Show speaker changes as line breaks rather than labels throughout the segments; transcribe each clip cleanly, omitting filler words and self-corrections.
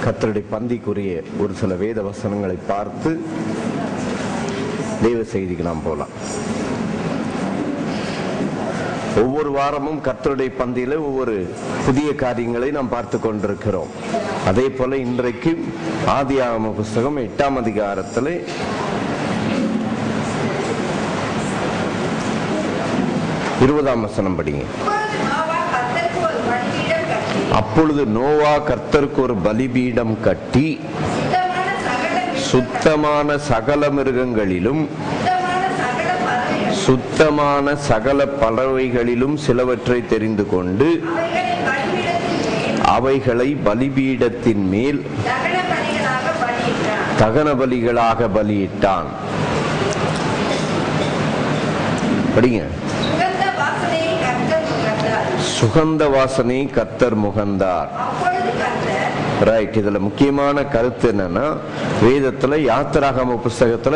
கர்த்தருடைய பந்திக்குரிய ஒரு சில வேத வசனங்களை பார்த்து தேவ செய்திக்கு நாம் போலாம். ஒவ்வொரு வாரமும் கர்த்தருடைய பந்தியில ஒவ்வொரு புதிய காரியங்களை நாம் பார்த்து கொண்டிருக்கிறோம். அதே போல இன்றைக்கு ஆதியாகம புஸ்தகம் 8ஆம் அதிகாரத்தில் 20ஆம் வசனம் படிங்க. அப்பொழுது நோவா கர்த்தருக்கு ஒரு பலிபீடம் கட்டி சுத்தமான சகல மிருகங்களிலும் சுத்தமான சகல பறவைகளிலும் சிலவற்றை தெரிந்து கொண்டு அவைகளை பலிபீடத்தின் மேல் தகன பலிகளாக பலியிட்டான். படிங்க. சுகந்த வாசனை கர்த்தர் முகந்தார். ரைட். இதுல முக்கியமான கருத்து என்னன்னா, வேதத்துல யாத்திராகம புஸ்தகத்துல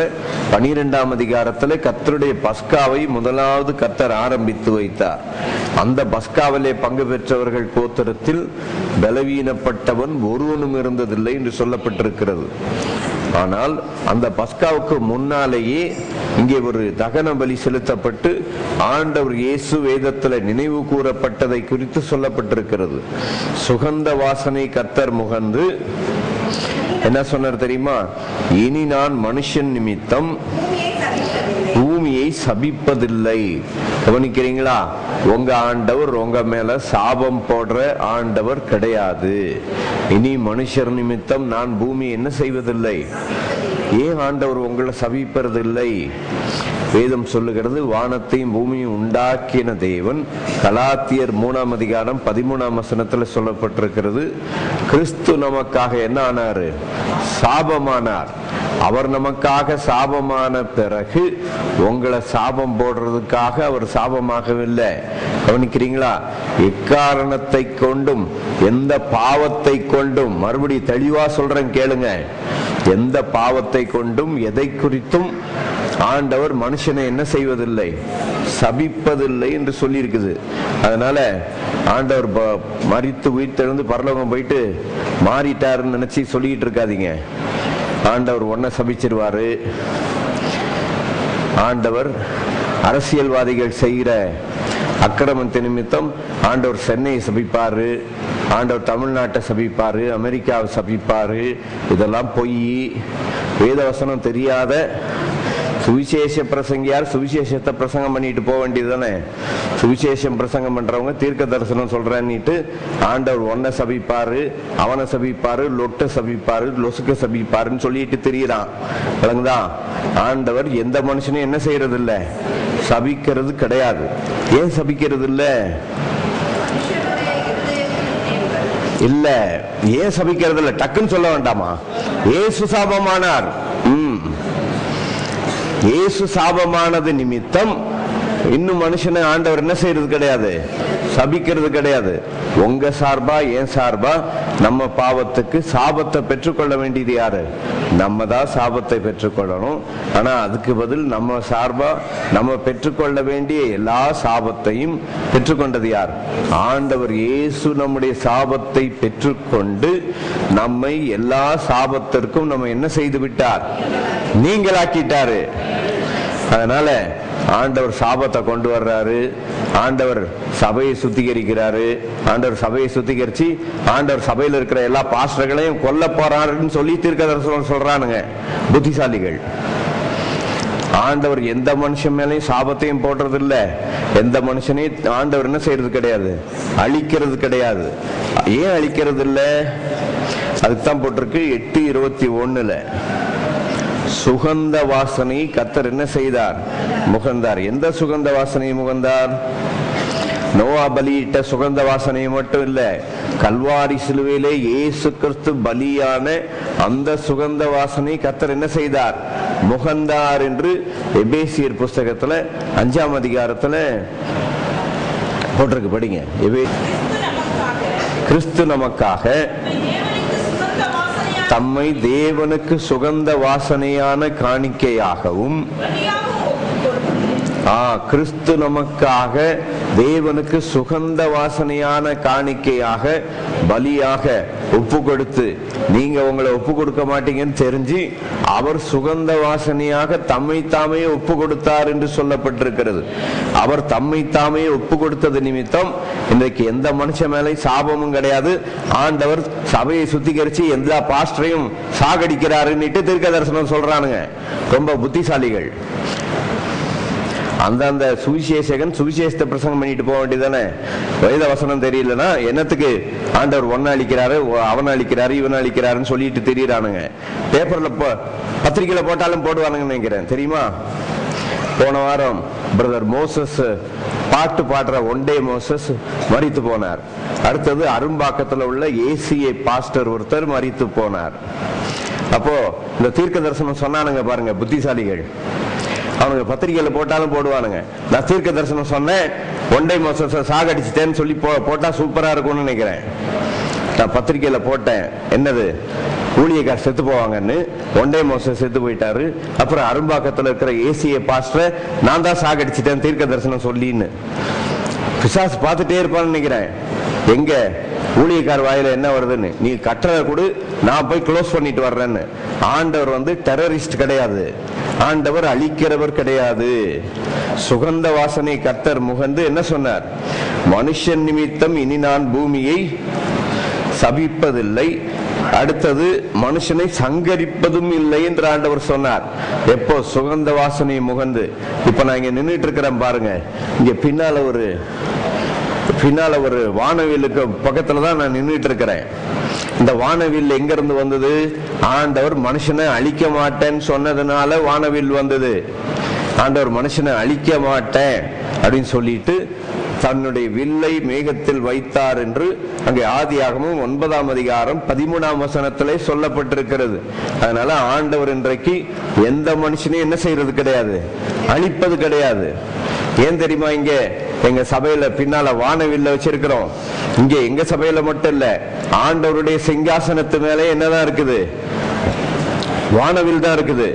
12ஆம் அதிகாரத்துல கர்த்தருடைய பஸ்காவை முதலாவது கர்த்தர் ஆரம்பித்து வைத்தார். அந்த பஸ்காவிலே பங்கு பெற்றவர்கள் கோத்திரத்தில் பலவீனப்பட்டவன் ஒருவனும் இருந்ததில்லை என்று சொல்லப்பட்டிருக்கிறது. ஆனால் அந்த பஸ்காவுக்கு முன்னாலேயே இங்கே ஒரு தகன பலி செலுத்தப்பட்டு ஆண்டவர் இயேசு வேதத்தில் நினைவு கூறப்பட்டதை குறித்து சொல்லப்பட்டிருக்கிறது. சுகந்த வாசனை கர்த்தர் முகந்து என்ன சொன்னார் தெரியுமா? இனி நான் மனுஷன் நிமித்தம் பூமியை சபிப்பதில்லை. கவனிக்கிறீங்களா? உங்க ஆண்டவர் உங்க மேல சாபம் போடுற ஆண்டவர் கிடையாது. இனி மனுஷர் நிமித்தம் நான் பூமியை என்ன செய்வதில்லை. ஏன் ஆண்டவர் உங்களை சபிப்பதில்லை? வேதம் சொல்லுகிறது, வானத்தையும் பூமியும் உண்டாக்கின தேவன். கலாத்தியர் 3ஆம் அதிகாரம் 13ஆம் வசனத்துல சொல்லப்பட்டிருக்கிறது, கிறிஸ்து நமக்காக என்ன ஆனாரு? சாபமானார். அவர் நமக்காக சாபமான பிறகு உங்களை சாபம் போடுறதுக்காக அவர் சாபமாகவில்லை. கவனிக்கிறீங்களா? எக்காரணத்தை கொண்டும் எந்த பாவத்தை கொண்டும், மறுபடி தெளிவா சொல்றேன் கேளுங்க, எந்த பாவத்தை கொண்டும் எதை குறித்தும் ஆண்டவர் மனுஷனை என்ன செய்வதில்லை, சபிப்பதில்லை என்று சொல்லி இருக்குது. அதனால ஆண்டவர் மரித்து உயிர்த்தெழுந்து பரலோகம் போயிட்டு மாறிட்டாருன்னு நினைச்சு சொல்லிட்டு இருக்காதீங்க. ஆண்டவர் ஒன்ன சபிச்சிருவாரு. ஆண்டவர் அரசியல்வாதிகள் செய்கிற அக்கிரமத்தை நிமித்தம் ஆண்டவர் சென்னையை சபிப்பாரு, ஆண்டவர் தமிழ்நாட்டை சபிப்பாரு, அமெரிக்காவை சபிப்பாரு. இதெல்லாம் பொய். வேதவசனம் தெரியாத சுவிசேஷ பிரசங்கியார் சுவிசேஷத்தை பிரசங்கம் பண்ணிட்டு போக வேண்டியது தானே. சுவிசேஷம் பிரசங்கம் பண்றவங்க தீர்க்க தரிசனம் சொல்றேன்னுட்டு ஆண்டவர் ஒன்ன சபிப்பாரு, அவனை சபிப்பாரு, லொட்ட சபிப்பாரு, லொசுக்க சபிப்பாருன்னு சொல்லிட்டு தெரியுறான். விளங்குதா? ஆண்டவர் எந்த மனுஷனையும் என்ன செய்யறது இல்ல, சபிக்கிறது கிடையாது. ஏன் சபிக்கிறது இல்ல? இல்ல, ஏன் சபிக்கிறது இல்ல? டக்குன்னு சொல்ல வேண்டாமா? இயேசு சாபமானார். இயேசு சாபமானது நிமித்தம் இன்னும் மனுஷனை ஆண்டவர் என்ன செய்யறது கிடையாது, சபிக்கிறது கிடையாது. உங்க சார்பா என் சார்பா நம்ம பாவத்துக்கு சாபத்தை பெற்றுக்கொள்ள வேண்டியது யாரு? நம்ம தான் சாபத்தை பெற்றுக்கொள்ளணும். ஆனா அதுக்கு பதில் நம்ம சார்பா நம்ம பெற்றுக்கொள்ள வேண்டிய எல்லா சாபத்தையும் பெற்றுக்கொண்டது யார்? ஆண்டவர் இயேசு நம்முடைய சாபத்தை பெற்றுக்கொண்டு நம்மை எல்லா சாபத்திற்கும் நம்ம என்ன செய்து விட்டார்? நீங்களாக்கிட்டாரு. அதனால ஆண்டவர் சாபத்தை கொண்டு வர்றாரு. ஆண்டவர் சபையை சுத்திகரிக்கிறாரு. ஆண்டவர் சபையை சுத்திகரிச்சு ஆண்டவர் சபையில் இருக்கிற எல்லா பாஸ்டர்களையும் கொல்ல போறாருன்னு சொல்லி தீர்க்கதரிசனம் சொல்றானுங்க புத்திசாலிகள். ஆண்டவர் எந்த மனுஷன் மேலையும் சாபத்தையும் போடுறது இல்ல. எந்த மனுஷனையும் ஆண்டவர் என்ன செய்யறது கிடையாது, அழிக்கிறது கிடையாது. ஏன் அழிக்கிறது இல்ல? அதுக்குதான் போட்டிருக்கு 8:21. சுகந்த வாசனை கர்த்தர் என்ன செய்தார்? முகந்தார். எந்த சுகந்த வாசனை முகந்தார்? நோவா பலியிட்ட சுகந்த வாசனையை மட்டும் இல்ல, கல்வாரி சிலுவையிலே இயேசு கிறிஸ்து பலியான அந்த சுகந்த வாசனை கர்த்தர் என்ன செய்தார்? முகந்தார் என்று எபேசியர் புஸ்தகத்துல 5ஆம் அதிகாரத்துல போட்டிருக்கு. படிங்க. கிறிஸ்து நமக்காக தம்மை தேவனுக்கு சுகந்த வாசனையான காணிக்கையாகவும் கிறிஸ்து நமக்காக தேவனுக்கு சுகந்த வாசனையான காணிக்கையாக பலியாக ஒப்பு கொடுத்து, நீங்க உங்களை ஒப்பு கொடுக்க மாட்டீங்கன்னு தெரிஞ்சு அவர் சுகந்த வாசனையாக தம்மை தாமே ஒப்பு கொடுத்தார் என்று சொல்லப்பட்டிருக்கிறது. அவர் தம்மை தாமே ஒப்பு கொடுத்தது நிமித்தம் இன்றைக்கு எந்த மனுஷன் மேலே சாபமும் கிடையாது. ஆண்டவர் சபையை சுத்திகரிச்சு எல்லா பாஸ்டரையும் சாகடிக்கிறாருன்னு தீர்க்க தரிசனம் சொல்றானுங்க. ரொம்ப புத்திசாலிகள். அந்த சுவிசேஷகன் சுவிசேஷத்தை பிரசங்கம் பண்ணிட்டு போக வேண்டியதானே. வேத வசனம் தெரியலன்னா என்னத்துக்கு ஆண்டவர் ஒன்ன அழிக்கிறாரு, அவன் அழிக்கிறாரு, இவன் அழிக்கிறாருன்னு சொல்லிட்டு தெரியறானுங்க. பேப்பர்ல பத்திரிகையில போட்டாலும் போடுவானுங்கன்னு நினைக்கிறேன். தெரியுமா? போன வாரம் பிரதர் மோசஸ் பாட்டு பாடுற ஒன்டே மோசஸ் மரித்து போனார். அடுத்தது அரும்பாக்கத்தில் உள்ள ஏசிஏ பாஸ்டர் ஒருத்தர் மரித்து போனார். அப்போ இந்த தீர்க்க தரிசனம் சொன்னானுங்க பாருங்க, புத்திசாலிகள். அவனுங்க பத்திரிகையில போட்டாலும் போடுவானுங்க. நான் தீர்க்க தரிசனம் சொன்னேன், ஒன்டே மோசஸ சாகடிச்சிட்டேன்னு சொல்லி போட்டா சூப்பரா இருக்கும்னு நினைக்கிறேன். நான் பத்திரிகையில போட்டேன், என்னது ஊழியக்கார் செத்து போவாங்கன்னு. ஒன்டே மோசஸ் செத்து போயிட்டாரு. அப்புறம் அரும்பாக்கத்தில் இருக்கிற ஏசிஏ பாஸ்டர் நான் தான் சாகடிச்சிட்டேன் தீர்க்க தரிசனம் சொல்லின்னு. பிசாசு பார்த்துட்டே இருப்பான்னு நினைக்கிறேன், எங்க ஊழியக்கார் வாயில என்ன வருதுன்னு. நீ கட்டளை கொடு, நான் போய் க்ளோஸ் பண்ணிட்டு வர்றேன்னு. ஆண்டவர் டெரரிஸ்ட் கிடையாது, ஆண்டவர் அழிக்கிறவர் கிடையாது. சுகந்த வாசனை கர்த்தர் முகந்து என்ன சொன்னார்? மனுஷன் நிமித்தம் இனி நான் பூமியை சபிப்பதில்லை, அடுத்தது மனுஷனை சங்கரிப்பதும் இல்லை என்று ஆண்டவர் சொன்னார். எப்போ? சுகந்த வாசனை முகந்து. இப்ப நான் இங்க நின்றுட்டு இருக்கிறேன் பாருங்க, இங்க பின்னால ஒரு வானவிலுக்கு பக்கத்துல தான் நான் நின்றுட்டு இருக்கிறேன். இந்த வானவில் எங்க இருந்து வந்தது? ஆண்டவர் மனுஷனை அழிக்க மாட்டேன்னு சொன்னதுனால வானவில் வந்தது. ஆண்டவர் மனுஷனை அழிக்க மாட்டேன் அப்படின்னு சொல்லிட்டு தன்னுடைய வில்லை மேகத்தில் வைத்தார் என்று அங்கே ஆதியாகமம் 9ஆம் அதிகாரம் 13ஆம் வசனத்திலே சொல்லப்பட்டிருக்கிறது. அதனால ஆண்டவர் இன்றைக்கு எந்த மனுஷனையும் என்ன செய்யறது கிடையாது, அழிப்பது கிடையாது. ஏன் தெரியுமா? இங்க எங்க சபையில பின்னால வானவில்ல வச்சிருக்கிறோம். இங்க எங்க சபையில மட்டும் இல்ல, ஆண்டவருடைய சிங்காசனத்து மேலே என்னதான் இருக்குது? வானவில் தான் இருக்குது.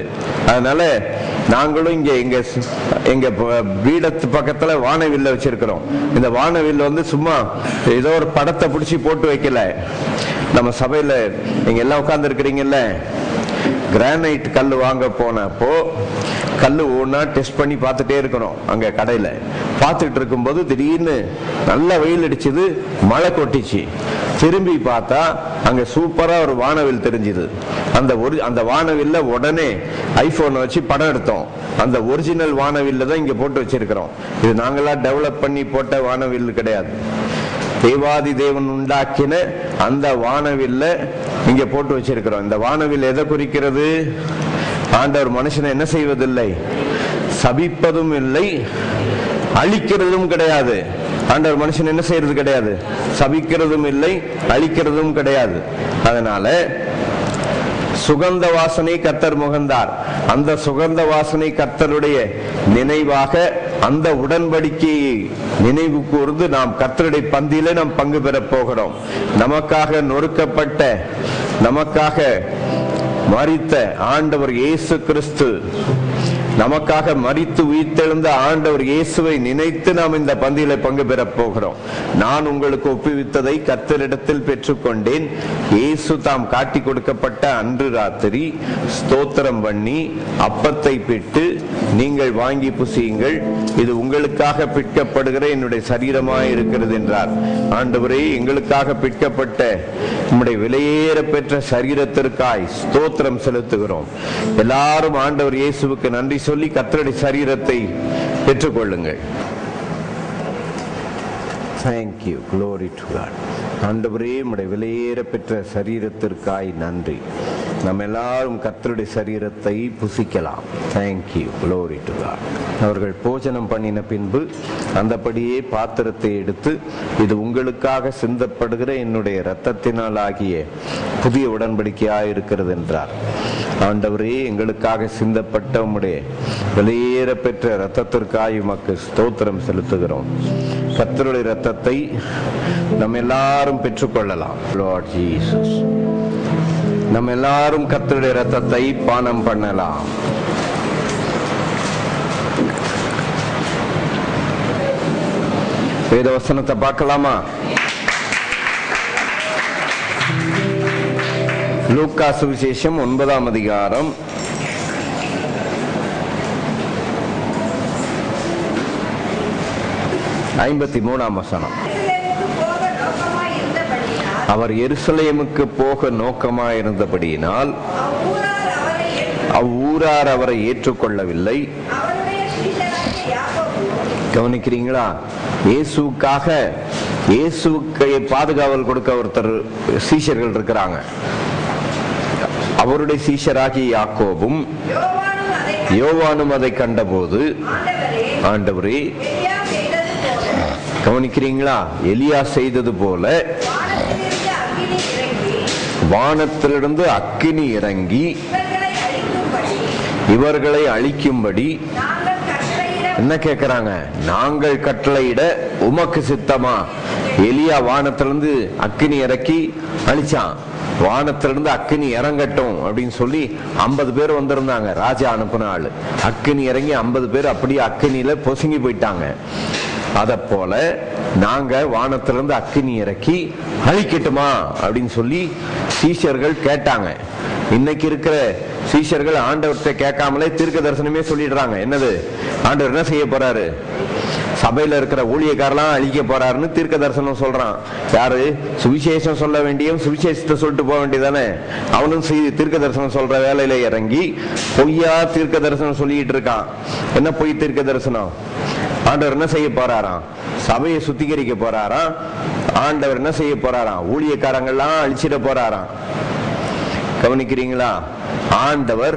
அதனால நாங்களும் இங்க எங்க வீடத்து பக்கத்துல வானவில்ல வச்சிருக்கிறோம். இந்த வானவில் சும்மா ஏதோ ஒரு படத்தை பிடிச்சி போட்டு வைக்கல. நம்ம சபையில நீங்க எல்லாம் உட்கார்ந்து இருக்கிறீங்கல்ல, கிரானைட் கல் வாங்க போனப்போ கல்லு ஒவ்வொன்னா டெஸ்ட் பண்ணி பார்த்துட்டே இருக்கணும். அங்க கடையில பார்த்துட்டு இருக்கும்போது திடீர்னு நல்ல வெயில் அடிச்சது, மழை கொட்டிச்சு. திரும்பி பார்த்தா அங்க சூப்பரா ஒரு வானவில் தெரிஞ்சுது. அந்த வானவில்ல உடனே ஐபோன் வச்சு படம் எடுத்தோம். அந்த ஒரிஜினல் வானவில்ல தான் இங்க போட்டு வச்சிருக்கிறோம். இது நாங்களா டெவலப் பண்ணி போட்ட வானவில் கிடையாது. தேவாதி தேவன் உண்டாக்கின அந்த வானவில்ல இங்க போட்டு வச்சிருக்கிறோம். இந்த வானவில் எதை குறிக்கிறது? ஆண்டவர் மனுஷனை என்ன செய்வதில்லை, சபிப்பதும் இல்லை, அழிக்கிறதும் கிடையாது. ஆண்டவர் மனுஷன் என்ன செய்யறது கிடையாது, சபிக்கிறதும் இல்லை, அழிக்கிறதும் கிடையாது. அதனால சுகந்த வாசனை கர்த்தர் முகந்தார். அந்த சுகந்த வாசனை கர்த்தருடைய நினைவாக அந்த உடன்படிக்கையை நினைவு கூர்ந்து நாம் கர்த்தருடைய பந்தியில நாம் பங்கு பெற போகிறோம். நமக்காக நொறுக்கப்பட்ட, நமக்காக மரித்த ஆண்டவர் இயேசு கிறிஸ்து, நமக்காக மரித்து உயிர்த்தெழுந்த ஆண்டவர் இயேசுவை நினைத்து நாம் இந்த பந்தியில பங்கு பெற போகிறோம். நான் உங்களுக்கு ஒப்புவித்ததை கர்த்தரிடத்தில் பெற்றுக்கொண்டேன். இயேசு தாம் காட்டி கொடுக்கப்பட்ட அன்று ராத்திரி ஸ்தோத்திரம் பண்ணி அப்பத்தை பிட்டு, நீங்கள் வாங்கி புசியுங்கள், இது உங்களுக்காக பிற்கப்படுகிற என்னுடைய சரீரமாய் இருக்கிறது என்றார். ஆண்டவரே, எங்களுக்காக பிற்கப்பட்ட உம்முடைய விலையேற பெற்ற சரீரத்திற்காய் ஸ்தோத்திரம் செலுத்துகிறோம். எல்லாரும் ஆண்டவர் இயேசுவுக்கு நன்றி சொல்லி கர்த்தருடைய சரீரத்தை பெற்றுக்கொள்ளுங்கள். Thank you, glory to God. ஆண்டவரே, உம்முடைய விலையேற பெற்ற சரீரத்திற்காய் நன்றி. நம்ம எல்லாரும் கர்த்தருடைய சரீரத்தை புசிக்கலாம். Thank you, glory to God. அவர்கள் போஜனம் பண்ணின பின்பு அந்தபடியே பாத்திரத்தை எடுத்து, இது உங்களுக்காக சிந்தப்படுகிற என்னுடைய இரத்தத்தினால் ஆகிய புதிய உடன்படிக்கையாய் இருக்கிறது என்றார். ஆண்டவரே, எங்களுக்காக சிந்தப்பட்ட உம்முடைய விலையேற பெற்ற இரத்தத்திற்காய் உமக்கு ஸ்தோத்திரம் செலுத்துகிறோம். கர்த்தருடைய இரத்தத்தை நம்ம எல்லாரும் பெற்றுக்கொள்ளலாம். Lord Jesus, நம்ம எல்லாரும் கர்த்தருடைய இரத்தத்தை பானம் பண்ணலாம். வேத வசனத்தை பார்க்கலாமா? லூக்கா சுவிசேஷம் 9ஆம் அதிகாரம் 53ஆம் வசனம். அவர் எருசலேமுக்கு போக நோக்கமாயிருந்தபடியினால் அவ்வூரார் அவரை ஏற்றுக்கொள்ளவில்லை. கவனிக்கிறீங்களா? இயேசுக்கு பாதுகாவல் கொடுக்க ஒருத்தர் சீஷர்கள் இருக்கிறாங்க. அவருடைய சீஷராகிய யாக்கோபும் யோவானும் அதை கண்டபோது, ஆண்டவரே, கவனிக்கிறீங்களா, எலியா செய்தது போல வானத்திலிருந்து அக்கினி இறங்கி இவர்களை அழிக்கும்படி என்ன கேட்கிறாங்க? நாங்கள் கட்டளையிட உமக்கு சித்தமா? எலியா வானத்திலிருந்து அக்கினி இறக்கி அழிச்சான். வானத்திலிருந்து அக்கினி இறங்கட்டும் அப்படின்னு சொல்லி 50 பேர் வந்திருந்தாங்க. ராஜா அனுப்பின ஆளு. அக்கினி இறங்கி 50 பேர் அப்படியே அக்கினியில பொசுங்கி போயிட்டாங்க. அத போல நாங்க வானத்திலிருந்து அக்கினி இறக்கி அழிக்கட்டுமா அப்படின்னு சொல்லி சீஷர்கள் கேட்டாங்க. இன்னைக்கு இருக்கிற சீஷர்கள் ஆண்டவர்கிட்ட கேட்காமலே தீர்க்க தரிசனமே சொல்லிடுறாங்க. என்னது? ஆண்டவர் என்ன செய்ய போறாரு? சபையில இருக்கிற ஊழியக்காரெல்லாம் அழிக்க போறாருன்னு தீர்க்க தரிசனம் சொல்றான். யாரு? சுவிசேஷம் சொல்ல வேண்டிய சுவிசேஷத்தை சொல்லிட்டு போக வேண்டியதானே. அவனும் தீர்க்க தரிசனம் சொல்ற வேலையில இறங்கி பொய்யா தீர்க்க தரிசனம் சொல்லிட்டு இருக்கான். என்ன பொய் தீர்க்க தரிசனம்? ஆண்டவர் என்ன செய்ய போறாராம்? சபையை சுத்திகரிக்க போறாராம். ஆண்டவர் என்ன செய்ய போறாராம்? ஊழியக்காரங்கள்லாம் அழிச்சிட போறாராம். கவனிக்கிறீங்களா? ஆண்டவர்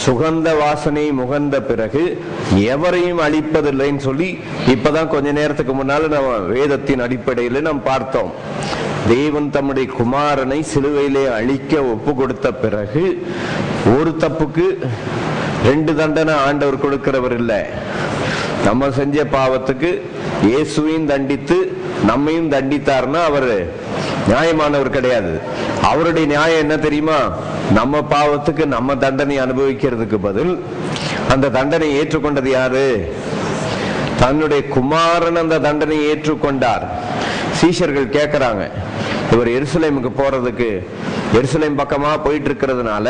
சுகந்த வாசனை முகந்த பிறகு எவரையும் அழிப்பதில்லைன்னு சொல்லி இப்பதான் கொஞ்ச நேரத்துக்கு முன்னால நம்ம வேதத்தின் அடிப்படையில் நாம் பார்த்தோம். தேவன் தம்முடைய குமாரனை சிலுவையிலே அழிக்க ஒப்பு கொடுத்த பிறகு ஒரு தப்புக்கு 2 தண்டனை ஆண்டவர் கொடுக்கிறவர் இல்லை. நம்ம செஞ்ச பாவத்துக்கு இயேசுவையும் தண்டித்து நம்மையும் தண்டித்தார்னா அவர் நியாயமானவர் கிடையாது. அவருடைய நியாயம் என்ன தெரியுமா? நம்ம பாவத்துக்கு நம்ம தண்டனை அனுபவிக்கிறதுக்கு பதில் அந்த தண்டனை ஏற்றுக்கொண்டது யாரு? தன்னுடைய குமாரன் அந்த தண்டனை ஏற்றுக்கொண்டார். சீஷர்கள் கேட்கிறாங்க, இவர் எருசலேமுக்கு போறதுக்கு எருசலேம் பக்கமா போயிட்டு இருக்கிறதுனால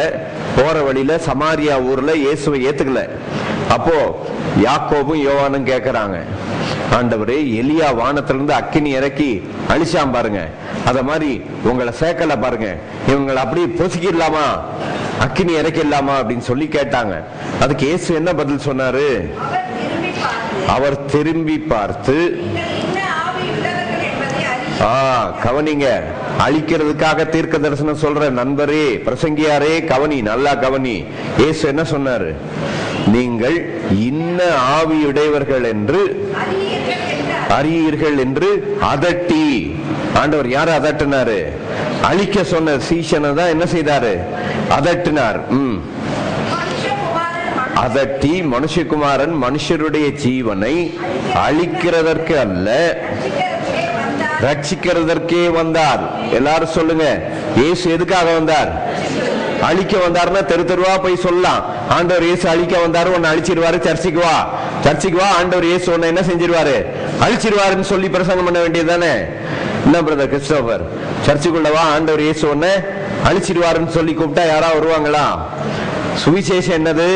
போற வழியில சமாரியா ஊர்ல இயேசுவை ஏத்துக்கல. அப்போ யாக்கோபும் யோவானும் கேட்கிறாங்க, ஆண்டவரே, எலியா வானத்திலிருந்து அக்கினி இறக்கி அழிச்சாம் பாருங்க, அத மாதிரி உங்களை சேர்க்கல பாருங்க, இவங்களை அப்படியே பொசுக்கிடலாமா, அக்கினி இறக்கிடலாமா அப்படின்னு சொல்லி கேட்டாங்க. அதுக்கு இயேசு என்ன பதில் சொன்னாரு? அவர் திரும்பி பார்த்து, கவனிங்க, அழிக்கிறதுக்காக தீர்க்க தரிசனம் சொல்ற நண்பரே, பிரசங்கியாரே, கவனி, நல்லா கவனி. இயேசு என்ன சொன்னாரு? நீங்கள் இன்ன ஆவியுடையவர்கள் என்று அறியீர்கள் என்று அதட்டி. ஆண்டவர் யாரு அதட்டினாரு? அழிக்க சொன்ன சீஷனை தான் என்ன செய்தாரு? அதட்டினார். அதட்டி மனுஷகுமாரன் மனுஷருடைய ஜீவனை அழிக்கிறதற்கு அல்ல, ரட்சிக்கிறதற்கே வந்தார். எல்லாரும் சொல்லுங்க, இயேசு எதுக்காக வந்தார்? அழிக்க வந்தாருன்னா தெரு தெருவா போய் சொல்லலாம், ஆண்டவர் இயேசு அழிக்க வந்தாரு, உன்னை அழிச்சிருவாரு, சர்ச்சைக்கு வா, சர்ச்சைக்கு வா, ஆண்டவர் இயேசு உன்னை என்ன செஞ்சிருவாரு? அழிச்சிருவாருன்னு சொல்லி பிரசங்கம் பண்ண வேண்டியது தானே. என்ன பிரதர் கிறிஸ்டோபர், சர்ச்சுக்குள்ள வா, ஆண்டவர் இயேசு உன்னை அழிச்சிருவாருன்னு சொல்லி கூப்பிட்டா யாராவது வருவாங்களா? சுவிசேஷம் என்னது?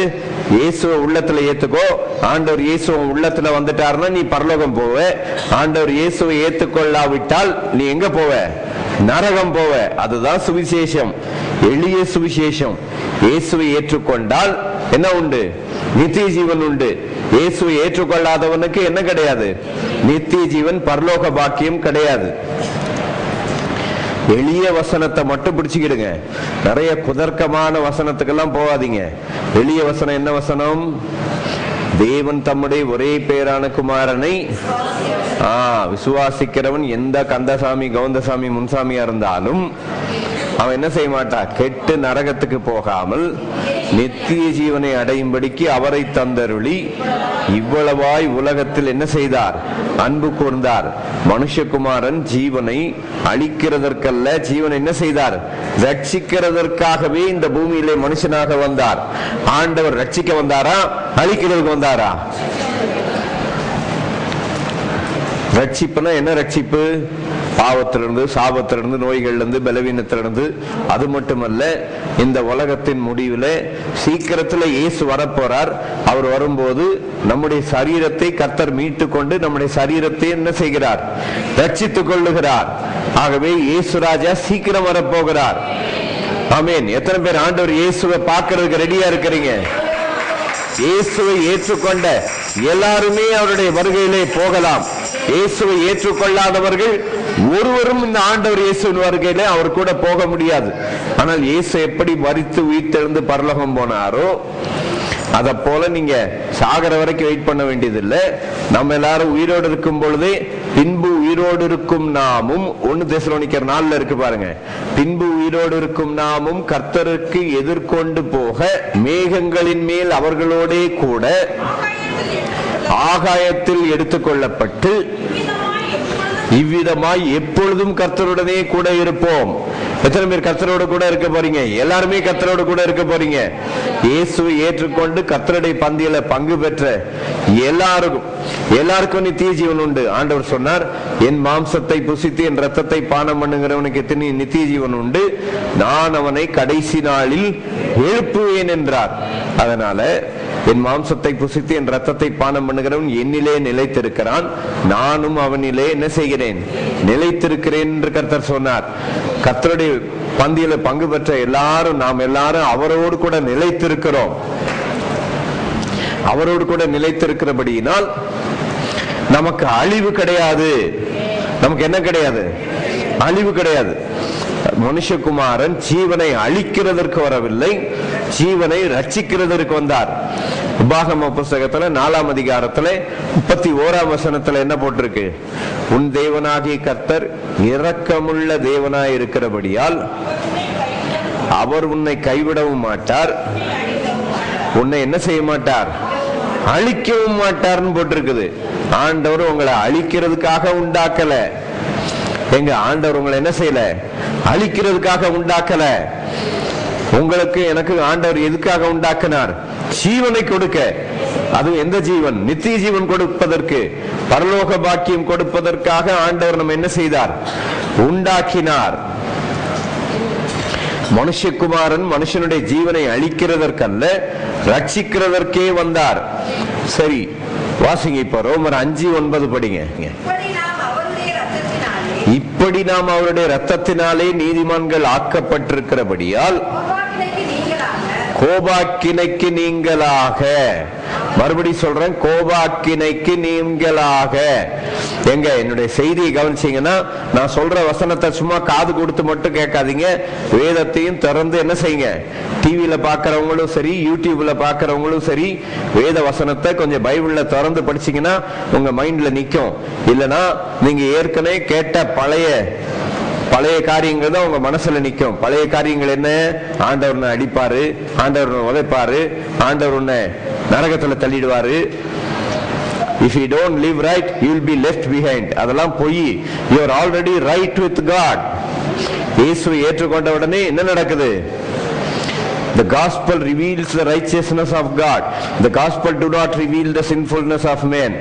இயேசுவை உள்ளத்துல ஏத்துக்கோ. ஆண்டவர் இயேசு உள்ளத்துல வந்துட்டாருன்னா நீ பரலோகம் போவ. ஆண்டவர் இயேசுவை ஏத்துக்கொள்ளாவிட்டால் நீ எங்க போவ? நரகம் போவ. அதுதான் சுவிசேஷம், எளிய சுவிசேஷம். இயேசுவை ஏற்றுக்கொண்டால் என்ன உண்டு? நித்திய ஜீவன் உண்டு. இயேசுவை ஏற்றுக்கொள்ளாதவனுக்கு என்ன கிடையாது? நித்திய ஜீவன், பரலோக பாக்கியம் கிடையாது. எளிய வசனத்தை மட்டும் பிடிச்சுக்கிடுங்க. நிறைய குதர்க்கமான வசனத்துக்கெல்லாம் போகாதீங்க. எளிய வசனம் என்ன வசனம்? தேவன் தம்முடைய ஒரே பேரான குமாரனை விசுவாசிக்கிறவன் எந்த கந்தசாமி, கவுந்தசாமி, முன்சாமியா இருந்தாலும் அவன் என்ன செய்ய மாட்டான்? கெட்டு நரகத்துக்கு போகாமல் நித்திய ஜீவனை அடையும்படிக்கு அவரை தந்தருளி இவ்வளவாய் உலகத்தில் என்ன செய்தார்? அன்பு கூர்ந்தார். மனுஷகுமாரன் ஜீவனை அழிக்கிறதற்கல்ல, ஜீவனை என்ன செய்தார்? ரட்சிக்கிறதற்காகவே இந்த பூமியிலே மனுஷனாக வந்தார். ஆண்டவர் ரட்சிக்க வந்தாரா, அழிக்கிறதுக்கு வந்தாரா? ரட்சிப்புனா என்ன ரட்சிப்பு? பாவத்திலிருந்து, சாபத்திலிருந்து, நோய்களிலிருந்து, பலவீனத்திலிருந்து. அது மட்டுமல்ல, இந்த உலகத்தின் முடிவில் சீக்கிரத்தில் இயேசு வரப்போறார். அவர் வரும்போது நம்முடைய சரீரத்தை கர்த்தர் மீட்டு கொண்டு நம்முடைய சரீரத்தை என்ன செய்கிறார்? ரட்சித்துக் கொள்ளுகிறார். ஆகவே இயேசு ராஜா சீக்கிரம் வரப்போகிறார். ஆமென். எத்தனை பேர் ஆண்டவர் இயேசுவை பார்க்கிறதுக்கு ரெடியா இருக்கிறீங்க? இயேசுவை ஏற்றுக்கொண்ட எல்லாருமே அவருடைய வருகையிலே போகலாம். இயேசுவை ஏற்றுக்கொள்ளாதவர்கள் ஒருவரும் இந்த ஆண்டவர் இயேசுவின் வருகையிலே அவர் கூட போக முடியாது. ஆனால் இயேசு எப்படி மரித்து உயிர்த்தெழுந்து பரலோகம் போனாரோ அத போல நீங்க சாகர வரைக்கும் வெயிட் பண்ண வேண்டியதில்லை. நம்ம எல்லாரும் உயிரோடு இருக்கும் பொழுதே பின்பு உயிரோடு இருக்கும் நாமும், 1 தெசலோனிக்கர் 4 இருக்கு பாருங்க, பின்பு உயிரோடு இருக்கும் நாமும் கர்த்தருக்கு எதிர்கொண்டு போக மேகங்களின் மேல் அவர்களோடே கூட ஆகாயத்தில் எடுத்துக்கொள்ளப்பட்டு இவ்விதமாய் எப்பொழுதும் கர்த்தருடனே கூட இருப்போம். எத்தனை பேர் கர்த்தரோடு கூட இருக்க போறீங்க? எல்லாருமே கர்த்தரோடு கூட இருக்க போறீங்க. இயேசுவை ஏற்றுக்கொண்டு கர்த்தருடைய பந்தியில பங்கு பெற்ற எல்லாருக்கும் நித்திய ஜீவன் உண்டு. ஆண்டவர் சொன்னார், என் மாம்சத்தை புசித்து என் ரத்தத்தை பானம் பண்ணுகிறவனுக்கு எத்தனை நித்திய ஜீவன் உண்டு, நான் அவனை கடைசி நாளில் எழுப்புவேன் என்றார். அதனால என் மாம்சத்தை புசித்து என் ரத்தத்தை பானம் பண்ணுகிறவன் என்னிலே நிலைத்திருக்கிறான், நானும் அவனிலே என்ன செய்கிறேன்? நிலைத்திருக்கிறேன் என்று கர்த்தர் சொன்னார். கர்த்தருடைய பந்தியில பங்கு பெற்ற நாம் எல்லாரும் அவரோடு கூட நிலைத்திருக்கிறோம். அவரோடு கூட நிலைத்திருக்கிறபடியினால் நமக்கு அழிவு கிடையாது. நமக்கு என்ன கிடையாது? அழிவு கிடையாது. மனுஷகுமாரன் ஜீவனை அழிக்கிறதற்கு வரவில்லை, ஜீவனை ரட்சிக்கிறதற்கு வந்தார். உபாகம புஸ்தகத்துல 4ஆம் அதிகாரத்துல 31ஆம் வசனத்துல என்ன போட்டிருக்கு? உன் தேவனாகிய கர்த்தர் இரக்கமுள்ள தேவனாய் இருக்கிறபடியால் அவர் உன்னை கைவிடவும் மாட்டார், உன்னை என்ன செய்ய மாட்டார்? அழிக்கவும் மாட்டார்னு போட்டிருக்குது. ஆண்டவர் உங்களை அழிக்கிறதுக்காக உண்டாக்கல. எங்க ஆண்டவர் உங்களை என்ன செய்யல? அழிக்கிறதுக்காக உண்டாக்கல. உங்களுக்கு எனக்கு ஆண்டவர் எதுக்காக உண்டாக்கினார்? ஜீவனை கொடுக்க. அது எந்த ஜீவன்? நித்திய ஜீவன் கொடுப்பதற்கு, பரலோக பாக்கியம் கொடுப்பதற்காக ஆண்டவர் நம்ம என்ன செய்தார்? உண்டாக்கினார். மனுஷகுமாரன் மனுஷனுடைய ஜீவனை அழிக்கிறதற்கல்ல, ரட்சிக்கிறதற்கே வந்தார். சரி, வாசிங்க இப்ப ரோமர் 5:9 படிங்க. இப்படி நாம் அவருடைய ரத்தத்தினாலே நீதிமான்கள் ஆக்கப்பட்டிருக்கிறபடியால் கோபாக்கினைக்கு நீங்களாக, மறுபடி சொல்றேன், கோபாக்கினைக்கு நீங்களாக. எங்க என்னுடைய செய்தியை கவனிச்சீங்கன்னா, நான் சொல்ற வசனத்தை சும்மா காது கொடுத்து மட்டும் கேட்காதீங்க, வேதத்தையும் திறந்து என்ன செய்யுங்க. டிவியில பாக்கிறவங்களும் சரி, யூடியூப்ல பாக்கிறவங்களும் சரி, வேத வசனத்தை கொஞ்சம் பைபிள்ல திறந்து படிச்சீங்கன்னா உங்க மைண்ட்ல நிக்கும். இல்லைன்னா நீங்க ஏற்கனவே கேட்ட பழைய காரியங்கள் தான் உங்க மனசுல நிக்கும். பழைய காரியங்கள் என்ன? ஆண்டவர் உன்னை அடிப்பாரு, ஆண்டவர் உன்னை உதைப்பாரு, ஆண்டவர் உன்னை நரகத்துல தள்ளிடுவாரு. If you don't live right, you will be left behind. அதெல்லாம் போய் you are already right with God. இயேசுவை ஏற்றுக்கொண்ட உடனே என்ன நடக்குது? The gospel reveals the righteousness of God. The gospel do not reveal the sinfulness of man.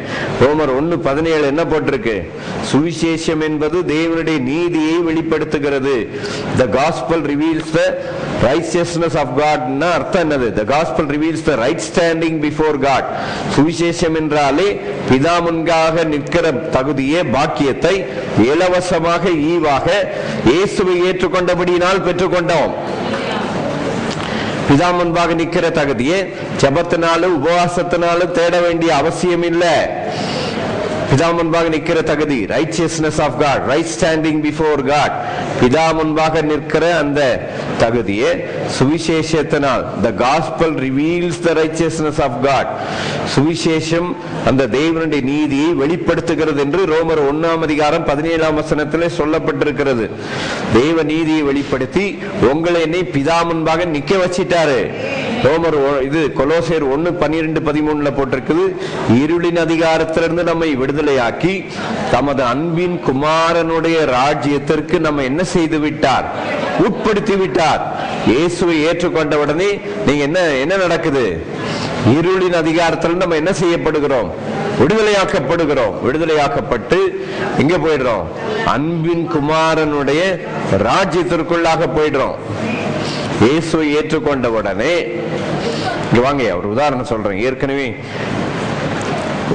ரோமர் 1:17 என்ன போட்டிருக்கு? சுவிசேஷம் என்பது தேவனுடைய நீதியை வெளிப்படுத்துகிறது. The gospel reveals the righteousness of God. னா அர்த்தம் என்னது? The gospel reveals the right standing before God. சுவிசேஷம் என்றாலே பிதா முன்பாக நிற்கிற தகுதியே, பாக்கியத்தை இலவசமாக ஈவாக இயேசுவை ஏற்றுக்கொண்டபடியினால் பெற்றுக்கொண்டோம். பிதா முன்பாக நிக்கிற தகுதியே ஜெபத்தினாலும் உபவாசத்தினாலும் தேட வேண்டிய அவசியம் இல்லை. பிதா முன்பாக நிக்கிற தகுதி, righteousness of God, right standing before God, பிதா முன்பாக நிற்கிற அந்த தகுதியே சுவிசேஷத்தினால், the gospel reveals the righteousness of God, சுவிசேஷம் அந்த தேவனுடைய நீதியை வெளிப்படுத்துகிறது என்று ரோமர் 1ஆம் அதிகாரம் 17ஆம் வசனத்திலே சொல்லப்பட்டிருக்கிறது. தேவ நீதியை வெளிப்படுத்தி உங்களை என்னை பிதா முன்பாக நிக்க வச்சிட்டாரு. ரோமர் கொலோசியர் 1:12-13 போட்டிருக்குது. இருளின் அதிகாரத்திலிருந்து நம்மை விடுதலையாக்கி தமது அன்பின் குமாரனுடைய ராஜ்யத்திற்கு நம்ம என்ன செய்து விட்டார்? உட்படுத்தி விட்டார். இயேசுவை ஏற்றுக்கொண்ட உடனே நீங்க என்ன நடக்குது? இருளின் அதிகாரத்தில் நம்ம என்ன செய்யப்படுகிறோம்? விடுதலையாக்கப்படுகிறோம். விடுதலையாக்கப்பட்டு எங்க போயிடுறோம்? அன்பின் குமாரனுடைய ராஜ்யத்திற்குள்ளாக போயிடுறோம். இயேசுவை ஏற்றுக்கொண்ட உடனே, இங்க வாங்க ஒரு உதாரணம் சொல்றேன். ஏற்கனவே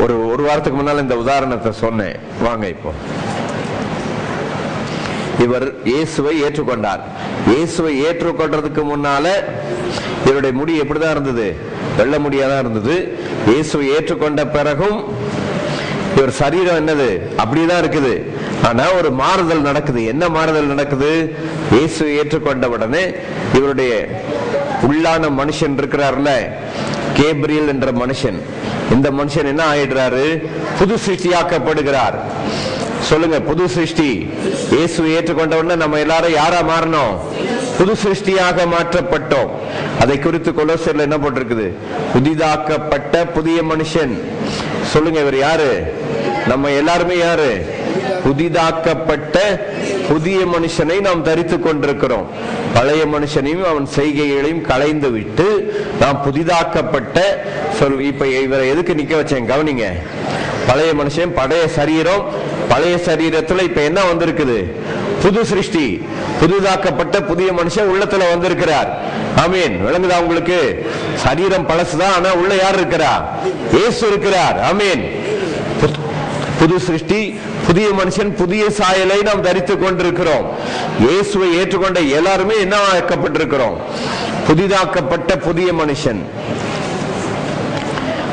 ஒரு வாரத்துக்கு முன்னால இந்த உதாரணத்தை சொன்னேன். வாங்க இப்போ. இவர் இயேசுவை ஏற்றுக்கொண்டார். இயேசுவை ஏற்றுக்கொண்டதுக்கு முன்னால இவருடைய முடி எப்படிதான் இருந்தது? வெள்ள முடியாதான் இருந்தது. இயேசுவை ஏற்றுக்கொண்ட பிறகும் இவர் சரீரம் என்னது? அப்படிதான் இருக்குது. ஆனா ஒரு மாறுதல் நடக்குது. என்ன மாறுதல் நடக்குது? இயேசுவை ஏற்றுக்கொண்ட உடனே இவருடைய உள்ளான மனுஷன் இருக்கிறார்ல, கேப்ரியல் என்ற மனுஷன், இந்த மனுஷன் என்ன ஆயிடுறாரு? புது சிருஷ்டியாக்கப்படுகிறார். சொல்லுங்க, புது சிருஷ்டி. இயேசுவை ஏற்றுக்கொண்ட உடனே நம்ம எல்லாரும் யாரா மாறணும்? புது சிருஷ்டியாக மாற்றப்பட்டோம். அதை குறித்து கொலோசியர்ல என்ன போட்டிருக்குது? புதிதாக்கப்பட்ட புதிய மனுஷன். சொல்லுங்க, இவர் யாரு? நம்ம எல்லாருமே யாரு? புதிதாக்கப்பட்ட புதிய மனுஷனை நாம் தரித்துக் கொண்டிருக்கிறோம். பழைய மனுஷனையும் அவன் செய்கைகளையும் களைந்து விட்டு நாம் புதிதாக்கப்பட்ட இப்ப இவரை எதுக்கு நிக்க வச்சேன் கவனிங்க. பழைய மனுஷன், பழைய சரீரம், பழைய சரீரத்துல இப்ப என்ன வந்திருக்குது? புது சிருஷ்டி, புதிதாக்கப்பட்ட புதிய மனுஷன் உள்ளத்துல வந்திருக்கிறார். ஆமீன். விளங்குதா உங்களுக்கு? சரீரம் பழசுதான், ஆனா உள்ள யார் இருக்கிறா? இயேசு இருக்கிறார். ஆமீன். புது சிருஷ்டி, புதிய மனுஷன், புதிய சாயலை நாம் தரித்துக் கொண்டிருக்கிறோம். இயேசுவை ஏற்றுக்கொண்ட எல்லாருமே என்ன ஆக்கப்பட்டிருக்கிறோம்? புதிதாக்கப்பட்ட புதிய மனுஷன்.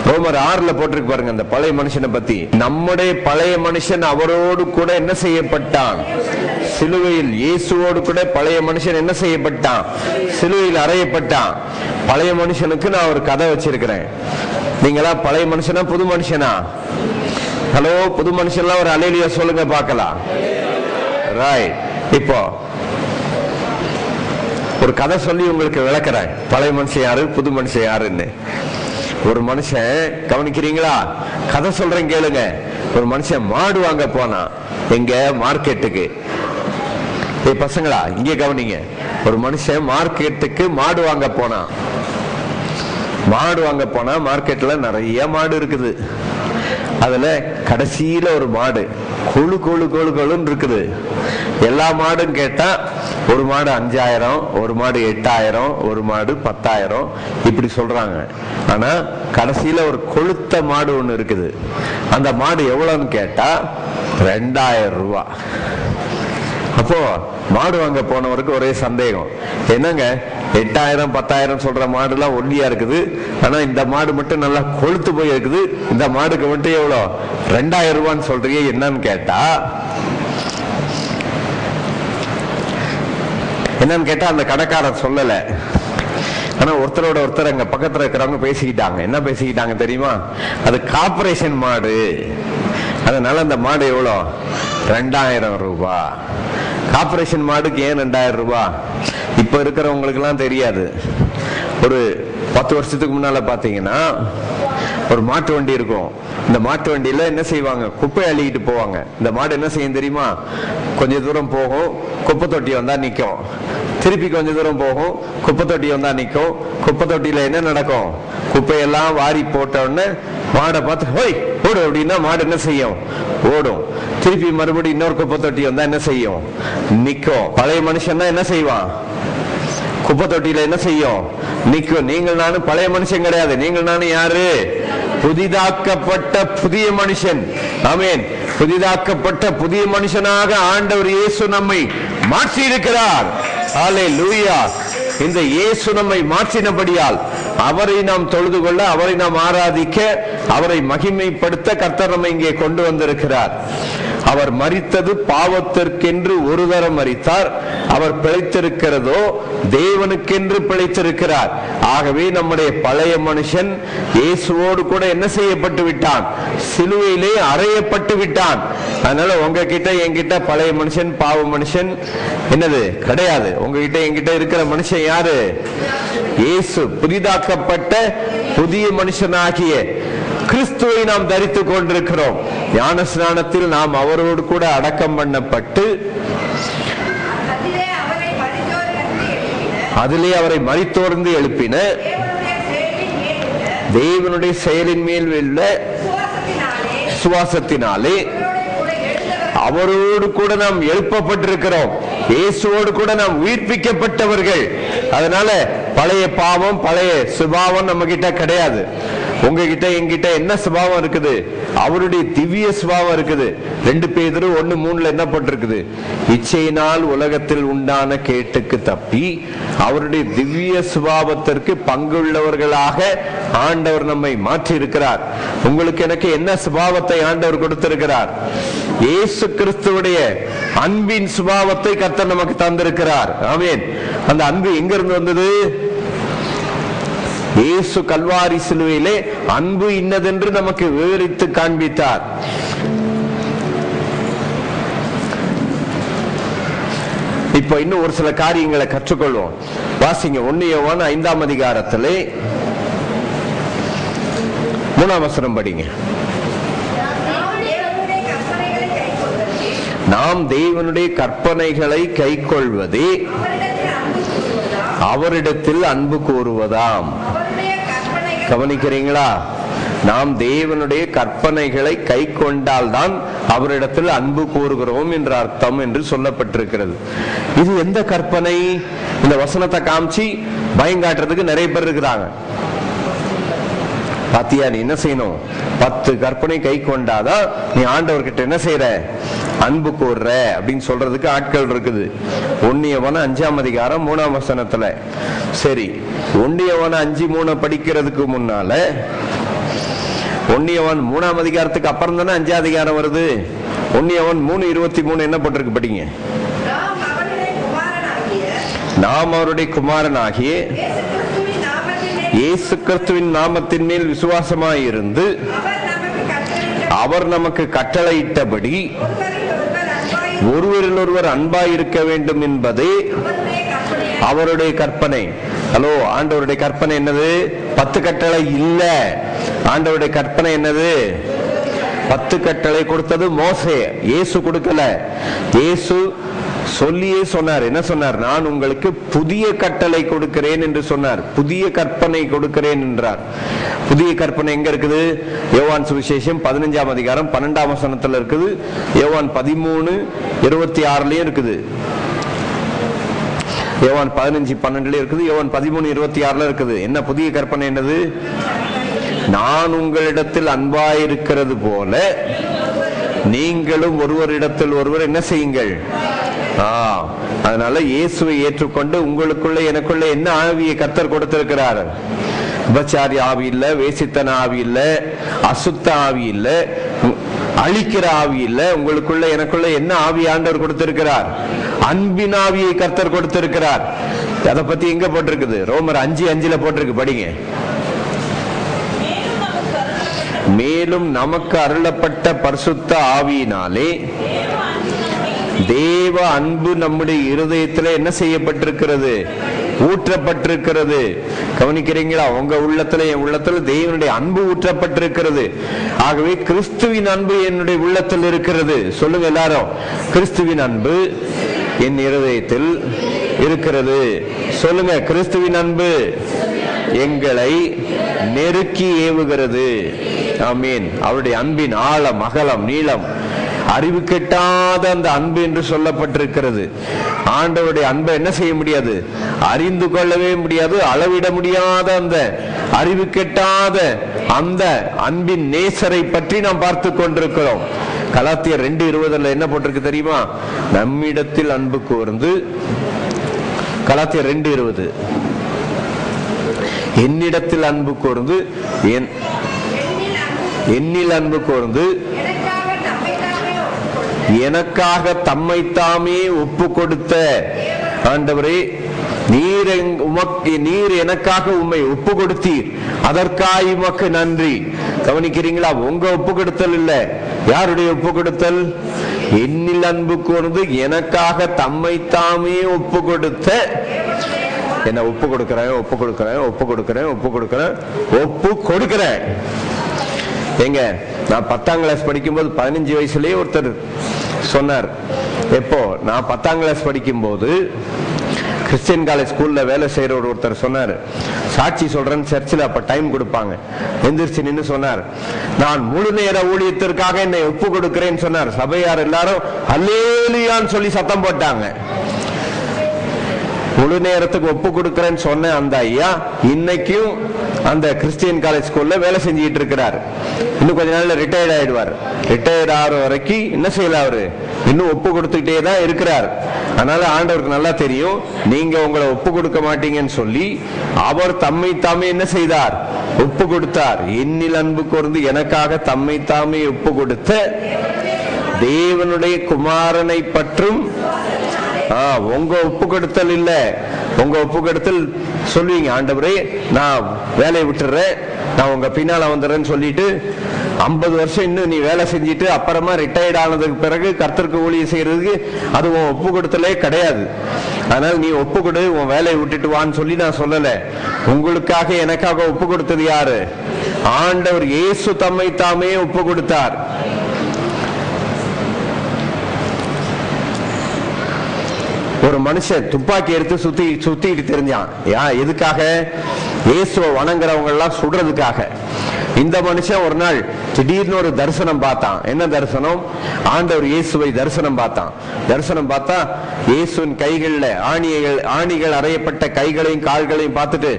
ரோமர் 6 போட்டிருக்கு பாருங்க அந்த பழைய மனுஷனை பத்தி. நம்முடைய பழைய மனுஷன் அவரோடு கூட என்ன செய்யப்பட்டான்? சிலுவையில். இயேசுவோடு கூட பழைய மனுஷன் என்ன செய்யப்பட்டான்? சிலுவையில் அறையப்பட்டான். பழைய மனுஷனுக்கு நான் ஒரு கதை வச்சிருக்கிறேன். நீங்களா பழைய மனுஷனா புது மனுஷனா? ஹலோ, புது மனுஷன்லாம் ஒரு அல்லேலூயா சொல்லுங்க பார்க்கலாம். ரைட். இப்போ ஒரு கதை சொல்லி உங்களுக்கு விளக்குறேன். பழைய மனுஷன் யாரு, புது மனுஷன் யாருன்னு. ஒரு மனுஷன், கவனிக்கிறீங்களா? கதை சொல்றேன் கேளுங்க. ஒரு மனுஷன் மாடு வாங்க போனான். எங்க? மார்க்கெட்டுக்கு. பசங்களா இங்கே கவனிங்க. ஒரு மனுஷன் மார்க்கெட்டுக்கு மாடு வாங்க போனான். மாடு வாங்க போனா மார்க்கெட்ல நிறைய மாடு இருக்குது. அதுல கடைசியில ஒரு மாடு கொழு கொழு கொழு கொழுன்னு இருக்குது. எல்லா மாடும் கேட்டா ஒரு மாடு 5000, ஒரு மாடு 8000, ஒரு மாடு 10000 இப்படி சொல்றாங்க. ஆனா கடைசியில ஒரு கொளுத்த மாடு ஒண்ணு இருக்குது. அந்த மாடு எவ்வளவுன்னு கேட்டா 2000 ரூபாய். அப்போ மாடு வாங்க போனவருக்கு ஒரே சந்தேகம். என்னங்க 8000 10000 சொல்ற மாடு எல்லாம் ஒல்லியா இருக்குது, ஆனா இந்த மாடு மட்டும் நல்லா கொழுத்து போய் இருக்குது. இந்த மாடுக்கு மட்டும் எவ்வளோ 2000 ரூபான்னு சொல்றீங்க, என்னன்னு கேட்டா அந்த கடைக்காரர் சொல்லல. ஆனா ஒருத்தரோட ஒருத்தர் அங்க பக்கத்துல இருக்கிறவங்க பேசிக்கிட்டாங்க. என்ன பேசிக்கிட்டாங்க தெரியுமா? அது கார்பரேஷன் மாடு, அதனால அந்த மாடு எவ்வளோ 2000 ரூபாய். கார்பரேஷன் மாடுக்கு ஏன் 2000 ரூபாய்? இப்ப இருக்கிறவங்களுக்கு எல்லாம் தெரியாது. ஒரு 10 வருஷத்துக்கு முன்னால பாத்தீங்கன்னா ஒரு மாட்டு வண்டி இருக்கும். இந்த மாட்டு வண்டியில என்ன செய்வாங்க? குப்பை அள்ளிக்கிட்டு போவாங்க. இந்த மாடு என்ன செய்யும் தெரியுமா? கொஞ்ச தூரம் போகும், குப்பை தொட்டி வந்தா நிக்கும். திருப்பி கொஞ்ச தூரம் போகும், குப்பை தொட்டி வந்தா நிக்கும். குப்பை தொட்டியில என்ன நடக்கும்? குப்பையெல்லாம் வாரி போட்ட உடனே மாடை பார்த்து ஹோய் ஓடு அப்படின்னா மாடு என்ன செய்யும்? ஓடும். திருப்பி மறுபடியும் இன்னொரு குப்பை தொட்டி வந்தா என்ன செய்யும்? நிக்கும். பழைய மனுஷன் தான் என்ன செய்வான்? குப்பை தொட்டியில என்ன செய்யும்? நிக்கும். நீங்கள் நானும் பழைய மனுஷன் கிடையாது. நீங்கள் நானும் யாரு? புதிதாக்கப்பட்ட புதிய மனுஷன். ஆமென். புதிதாக்கப்பட்ட புதிய மனுஷனாக ஆண்டவர் இயேசு நம்மை மாற்றி இருக்கிறார். ஹல்லேலூயா. இந்த இயேசு நம்மை மாற்றினபடியால் அவரை நாம் தொழுது கொள்ள, அவரை நாம் ஆராதிக்க, அவரை மகிமைப்படுத்த கர்த்தர் நம்மை இங்கே கொண்டு வந்திருக்கிறார். அவர் மரித்தது பாவத்திற்கென்று ஒரு தரம் மரித்தார். அவர் பிழைத்திருக்கிறதோ தேவனுக்கென்று பிழைத்திருக்கிறார். ஆகவே நம்முடைய பழைய மனுஷன் இயேசுவோடு கூட என்ன செய்யப்பட்டு விட்டான்? சிலுவையிலே அறையப்பட்டு விட்டான். அதனால உங்ககிட்ட என்கிட்ட பழைய மனுஷன் பாவ மனுஷன் என்னது கிடையாது. உங்ககிட்ட என்கிட்ட இருக்கிற மனுஷன் யாரு? இயேசு. புதிதாக்கப்பட்ட புதிய மனுஷனாகிய கிறிஸ்துவை நாம் தரித்துக் கொண்டிருக்கிறோம். ஞான ஸ்நானத்தில் நாம் அவரோடு கூட அடக்கம் பண்ணப்பட்டு அதிலே அவரை மரித்தோர்ந்து எழுப்பின தேவனுடைய செயலின் மேல் உள்ள விசுவாசத்தினாலே அவரோடு கூட நாம் எழுப்பப்பட்டிருக்கிறோம். இயேசுவோடு கூட நாம் உயிர்ப்பிக்கப்பட்டவர்கள். அதனால பழைய பாவம், பழைய சுபாவம் நம்ம கிட்ட கிடையாது. உங்ககிட்ட என்கிட்ட என்ன சுபாவம் இருக்குது? அவருடைய திவ்ய சுபாவம் இருக்குது. 2 பேதுரு 1:3 என்ன போட்டிருக்குது? இச்சையினால் உலகத்தில் உண்டான கேட்டுக்கு தப்பி அவருடைய திவ்ய சுபாவத்திற்கு பங்குள்ளவர்களாக ஆண்டவர் நம்மை மாற்றி இருக்கிறார். உங்களுக்கு எனக்கு என்ன சுபாவத்தை ஆண்டவர் கொடுத்திருக்கிறார்? இயேசு கிறிஸ்துவுடைய அன்பின் சுபாவத்தை கர்த்தர் நமக்கு தந்திருக்கிறார். ஆமென். அந்த அன்பு எங்க இருந்து வந்தது? இயேசு கல்வாரி சிலுவையிலே அன்பு இன்னதென்று நமக்கு விவரித்து காண்பித்தார். இப்ப இன்னும் ஒரு சில காரியங்களை கற்றுக்கொள்வோம். வாசிங்க 1 யோவான் 5ஆம் அதிகாரத்திலே 3ஆம் வசனம் படிங்க. நாம் தேவனுடைய கற்பனைகளை கைக்கொள்வதே அவரிடத்தில் அன்பு கூறுவதாம். கவனிக்கிறீங்களா? நாம் தேவனுடைய கற்பனைகளை கை கொண்டால்தான் அவரிடத்தில் அன்பு கூறுகிறோம் என்ற அர்த்தம் என்று சொல்லப்பட்டிருக்கிறது. இது எந்த கற்பனை? இந்த வசனத்தை காமிச்சு பயங்காட்டுறதுக்கு நிறைய பேர் இருக்கிறாங்க. பாத்தியா, நீ என்ன செய்யணும்? 10 கற்பனை கை கொண்டாதான் நீ ஆண்டவர்கிட்ட என்ன செய்யற? அன்பு கூறுற அப்படின்னு சொல்றதுக்கு ஆட்கள் இருக்குது. 1 யோவான் 5ஆம் அதிகாரம் 3ஆம் வசனத்துல. சரி, 1 யோவான் 5:3 படிக்கிறதுக்கு முன்னால 1 யோவான் 3ஆம் அதிகாரத்துக்கு அப்புறம் தானே 5ஆம் அதிகாரம் வருது. 1 யோவான் 3:23 என்ன போட்டிருக்கு படிங்க. நாம் அவருடைய குமாரனாகிய இயேசு கிறிஸ்துவின் நாமத்தின் மேல் விசுவாசமாயிருந்து அவர் நமக்கு கட்டளையிட்டபடி ஒருவரில் ஒருவர் அன்பாயிருக்க வேண்டும் என்பதே அவருடைய கற்பனை. ஹலோ, ஆண்டவருடைய கற்பனை என்னது? 10 கட்டளை இல்ல. ஆண்டவருடைய கற்பனை என்னது? 10 கட்டளை கொடுத்தது மோசே, இயேசு கொடுக்கல. இயேசு சொல்லியே சொன்னார். என்ன சொன்னார்? நான் உங்களுக்கு புதிய கட்டளை கொடுக்கிறேன் என்று சொன்னார். புதிய கற்பனை கொடுக்கிறேன் என்றார். புதிய கற்பனை எங்க இருக்குது? யோவான் சுவிசேஷம் 15ஆம் அதிகாரம் 12ஆம் வசனத்துல இருக்குது. யோவான் 13:26 இருக்குது. யோவான் 15:12 இருக்குது. யோவான் 13:26 இருக்குது. என்ன புதிய கற்பனை? என்னது? நான் உங்களிடத்தில் அன்பாயிருக்கிறது போல நீங்களும் ஒருவரிடத்தில் ஒருவர் என்ன செய்யுங்கள். அதனால இயேசுவை ஏற்றுக்கொண்டு உங்களுக்குள்ள எனக்குள்ள என்ன ஆவியை கர்த்தர் கொடுத்திருக்கிறார்? விபச்சாரி ஆவி இல்ல, வேசித்தன ஆவி இல்ல, அசுத்த ஆவி இல்ல, அழிக்கிற ஆவி இல்ல. உங்களுக்குள்ள எனக்குள்ள என்ன ஆவி ஆண்டவர் கொடுத்திருக்கிறார்? அன்பின் ஆவியை கர்த்தர் கொடுத்திருக்கிறார். அதை பத்தி எங்க போட்டிருக்குது? ரோமர் 5:5 போட்டிருக்கு, படிங்க. மேலும் நமக்கு அருளப்பட்ட பரிசுத்த ஆவியினாலே தேவ அன்பு நம்முடைய இருதயத்தில் என்ன செய்யப்பட்டிருக்கிறது? ஊற்றப்பட்டிருக்கிறது. கவனிக்கிறீங்களா? உங்க உள்ளத்துல என் உள்ளத்துல தேவனுடைய அன்பு ஊற்றப்பட்டிருக்கிறது. ஆகவே கிறிஸ்துவின் அன்பு என்னுடைய உள்ளத்தில் இருக்கிறது. சொல்லுங்க எல்லாரும், கிறிஸ்துவின் அன்பு என் இருதயத்தில் இருக்கிறது. சொல்லுங்க, கிறிஸ்துவின் அன்பு எங்களை நெருக்கி ஏவுகிறது. ஆமீன். அவருடைய அன்பின் ஆழம், அகலம், நீளம் அறிவு கெட்டாத அந்த அன்பு என்று சொல்லப்பட்டிருக்கிறது. ஆண்டவருடைய அன்பை என்ன செய்ய முடியாது? அறிந்து கொள்ளவே முடியாது. அளவிட முடியாத அந்த அறிவு கெட்டாத அந்த அன்பின் நேசரை பற்றி நாம் பார்த்து கொண்டிருக்கிறோம். கலாத்தியர் 2:20 என்ன போட்டிருக்கு தெரியுமா? நம்மிடத்தில் அன்பு கூர்ந்து, கலாத்தியர் 2:20, என்னிடத்தில் அன்பு கூர்ந்து, என்னில் அன்பு கூர்ந்து எனக்காக தம்மை தாமே ஒப்பு கொடுத்த ஆண்டவரே, நீர் எனக்காக உம்மை ஒப்பு கொடுத்தீர், அதற்காக உமக்கு நன்றி. கவனிக்கிறீங்களா? உங்க ஒப்பு கொடுத்தல் இல்ல. யாருடைய ஒப்பு கொடுத்தல்? என்னில் அன்பு கூர்ந்து எனக்காக தம்மை தாமே ஒப்பு கொடுத்த. என்ன ஒப்பு கொடுக்கிறேன், ஒப்பு கொடுக்கிறேன், ஒப்பு கொடுக்கிறேன், ஒப்பு கொடுக்கிறேன், ஒப்பு கொடுக்கிறேன். எங்க நான் 10ஆம் கிளாஸ் படிக்கும்போது 15 வயசுலயே ஒருத்தர் சொன்னார். எப்போ? நான் 10ஆம் கிளாஸ் படிக்கும்போது கிறிஸ்டியன் காலேஜ் ஸ்கூல்ல வேலை செய்யற ஒருத்தர் சொன்னார், சாட்சி சொல்றேன்னு சர்ச்சில் அப்ப டைம் கொடுப்பாங்க. எந்திரிச்சு நின்று சொன்னார், நான் முழு நேர ஊழியத்திற்காக என்னை ஒப்பு கொடுக்கிறேன்னு சொன்னார். சபையார் எல்லாரும் அல்லேலூயான்னு சொல்லி சத்தம் போட்டாங்க. முழு நேரத்துக்கு ஒப்பு கொடுக்கிறேன்னு சொன்ன அந்த ஐயா இன்னைக்கும் அந்த கிறிஸ்டியன் காலேஜ் ஸ்கூல்ல வேலை செஞ்சுட்டு இருக்கிறார். இன்னும் கொஞ்ச நாள்ல ரிட்டையர்ட் ஆயிடுவார். ரிட்டையர்ட் ஆகிற வரைக்கும் என்ன செய்யல, அவரு இன்னும் ஒப்பு கொடுத்துக்கிட்டே தான் இருக்கிறார். அதனால ஆண்டவருக்கு நல்லா தெரியும், நீங்க உங்களை ஒப்பு கொடுக்க மாட்டீங்கன்னு சொல்லி அவர் தம்மை தாமே என்ன செய்தார், ஒப்பு கொடுத்தார். என்னில் அன்பு கூர்ந்து எனக்காக தம்மை தாமே ஒப்பு கொடுத்த தேவனுடைய குமாரனை பற்றும் உங்க ஒப்பு கொடுத்தல் இல்ல, உங்க ஒப்பு கொடுத்தல் சொல்லுவீங்க, ஆண்டவரே நான் வேலையை விட்டுறேன், நான் உங்க பின்னால வந்துடுறேன்னு சொல்லிட்டு 50 வருஷம் இன்னும் நீ வேலை செஞ்சுட்டு அப்புறமா ரிட்டையர்ட் ஆனதுக்கு பிறகு கர்த்தருக்கு ஊழியம் செய்யறதுக்கு அது உன் ஒப்பு கொடுத்தலே கிடையாது. அதனால நீ ஒப்பு கொடு, உன் வேலையை விட்டுட்டு வான்னு சொல்லி நான் சொல்லல. உங்களுக்காக எனக்காக ஒப்பு கொடுத்தது யாரு? ஆண்டவர் இயேசு தம்மை தாமே ஒப்பு கொடுத்தார். ஒரு மனுஷன் துப்பாக்கி எடுத்து சுத்திட்டு தெரிஞ்சான். எதுக்காக? இயேசுவை வணங்குறவங்க எல்லாம் சுடுறதுக்காக. இந்த மனுஷன் ஒரு நாள் திடீர்னு ஒரு தரிசனம் பார்த்தான். என்ன தரிசனம்? ஆண்டவர் இயேசுவை தரிசனம் பார்த்தான். தரிசனம் பார்த்தா இயேசுவின் கைகள்ல ஆணிகள் அறையப்பட்ட கைகளையும் கால்களையும் பார்த்துட்டு,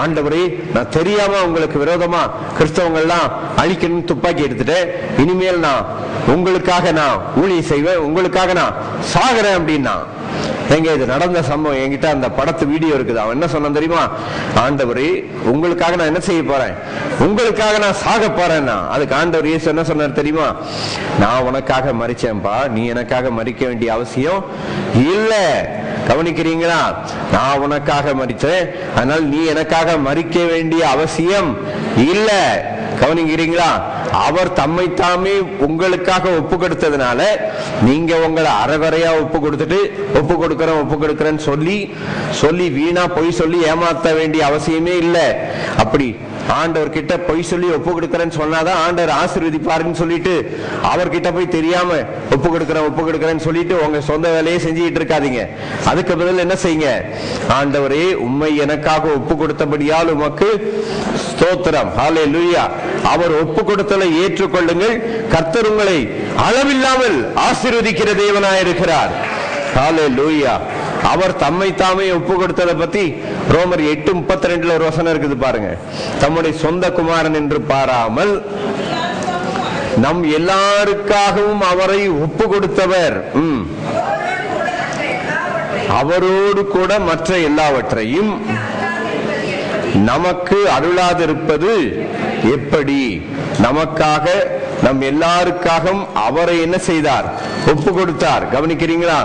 ஆண்டவரே நான் தெரியாம உங்களுக்கு விரோதமா கிறிஸ்தவங்க எல்லாம் அழிக்கணும்னு துப்பாக்கி எடுத்துட்டேன், இனிமேல் நான் உங்களுக்காக நான் ஊழியம் செய்வேன், உங்களுக்காக நான் சாகிறேன் அப்படின்னா. எங்க இது நடந்த சம்பவம், என்கிட்ட அந்த படத்து வீடியோ இருக்குது. அவன் என்ன சொன்னான் தெரியுமா? ஆண்டவரே உங்களுக்காக நான் என்ன செய்ய போறேன், உங்களுக்காக நான் சாக போறேன்னா. அதுக்கு ஆண்டவர் இயேசு என்ன சொன்னார் தெரியுமா? நான் உனக்காக மரிச்சேன்பா, நீ எனக்காக மரிக்க வேண்டிய அவசியம் இல்ல. கவனிக்கிறீங்களா? நான் உனக்காக மரிச்சேன், அதனால நீ எனக்காக மரிக்க வேண்டிய அவசியம் இல்ல. கவனிக்கிறீங்களா? அவர் தம்மை தாமே உங்களுக்காக ஒப்பு கொடுத்ததுனால நீங்க உங்களை அறவரையா ஒப்பு கொடுத்துட்டு ஒப்பு கொடுக்கிறேன்னு சொல்லி வீணா பொய் சொல்லி ஏமாத்த வேண்டிய அவசியமே இல்லை. அப்படி ஆண்டவர் கிட்ட பொய் சொல்லி ஒப்பு கொடுக்கிறேன்னு சொன்னாதான் ஆண்டவர் ஆசீர்வதிப்பாருன்னு சொல்லிட்டு அவர்கிட்ட போய் தெரியாம ஒப்பு கொடுக்கிறேன்னு சொல்லிட்டு உங்க சொந்த வேலையை செஞ்சுட்டு இருக்காதீங்க. அதுக்கு பதில் என்ன செய்யுங்க? ஆண்டவரே உம்மை எனக்காக ஒப்பு கொடுத்தபடியால் உமக்கு ஸ்தோத்திரம், ஹல்லேலூயா. அவர் ஒப்பு கொடுத்தலை ஏற்றுக்கொள்ளுங்கள், கர்த்தர் உங்களை அளவில்லாமல் ஆசீர்வதிக்கிற தேவனாயிருக்கிறார். ஹல்லேலூயா. அவர் தம்மை தாமே ஒப்பு கொடுத்ததை பத்தி ரோமர் 8:32 ஒரு வசனம் இருக்குது பாருங்க. தம்முடைய சொந்த குமாரன் என்று பாராமல் நம் எல்லாருக்காகவும் அவரை ஒப்பு கொடுத்தவர், அவரோடு கூட மற்ற எல்லாவற்றையும் நமக்கு அருளாதிருப்பது எப்படி? நமக்காக நம் எல்லாருக்காகவும் அவரை என்ன செய்தார்? ஒப்பு கொடுத்தார். கவனிக்கிறீங்களா?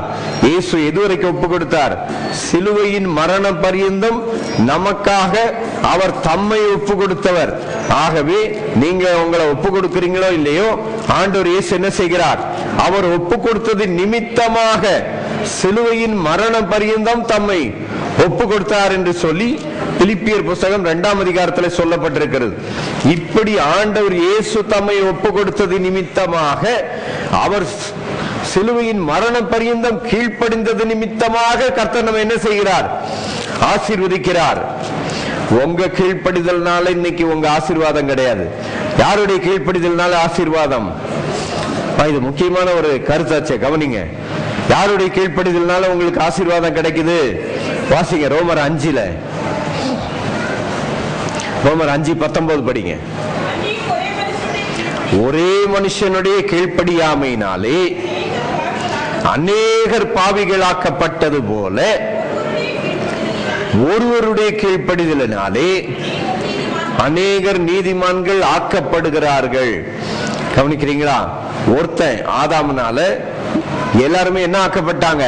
இயேசு எதுவரைக்கும் ஒப்பு கொடுத்தார்? சிலுவையின் மரண பரியந்தம் நமக்காக அவர் தம்மை ஒப்பு கொடுத்தவர். ஆகவே நீங்க உங்களை ஒப்பு கொடுக்கிறீங்களோ இல்லையோ, ஆண்டவர் இயேசு என்ன செய்கிறார்? அவர் ஒப்பு கொடுத்தது நிமித்தமாக சிலுவையின் மரண பரியந்தம் தம்மை ஒப்பு கொடுத்தார் என்று சொல்லி பிலிப்பியர் புத்தகம் 2ஆம் அதிகாரத்தில் சொல்லப்பட்டிருக்கிறது. இப்படி ஆண்டவர் இயேசு தம்மை ஒப்பு கொடுத்தது நிமித்தமாக, அவர் சிலுவையின் மரண பரியந்தம் கீழ்ப்படிந்தது நிமித்தமாக கர்த்தர் நம்ம என்ன செய்கிறார்? ஆசீர்வதிக்கிறார். உங்க கீழ்ப்படிதல்னால இன்னைக்கு உங்க ஆசீர்வாதம் கிடையாது. யாருடைய கீழ்ப்படிதல்னால ஆசீர்வாதம்? இது முக்கியமான ஒரு கருத்தாச்சே, கவனிங்க. யாருடைய கீழ்ப்படிதல்னால உங்களுக்கு ஆசீர்வாதம் கிடைக்குது? வாசிங்க ரோமர் 5 ரோமர் 5:19 படிங்க. ஒரே மனுஷனுடைய கீழ்ப்படியாமையினாலே அநேகர் பாவிகளாக்கப்பட்டது போல ஒருவருடைய கீழ்ப்படிதலினாலே அநேகர் நீதிமான்கள் ஆக்கப்படுகிறார்கள். கவனிக்கிறீங்களா? ஒருத்தன் ஆதாம்னால எல்லாருமே என்ன ஆக்கப்பட்டாங்க?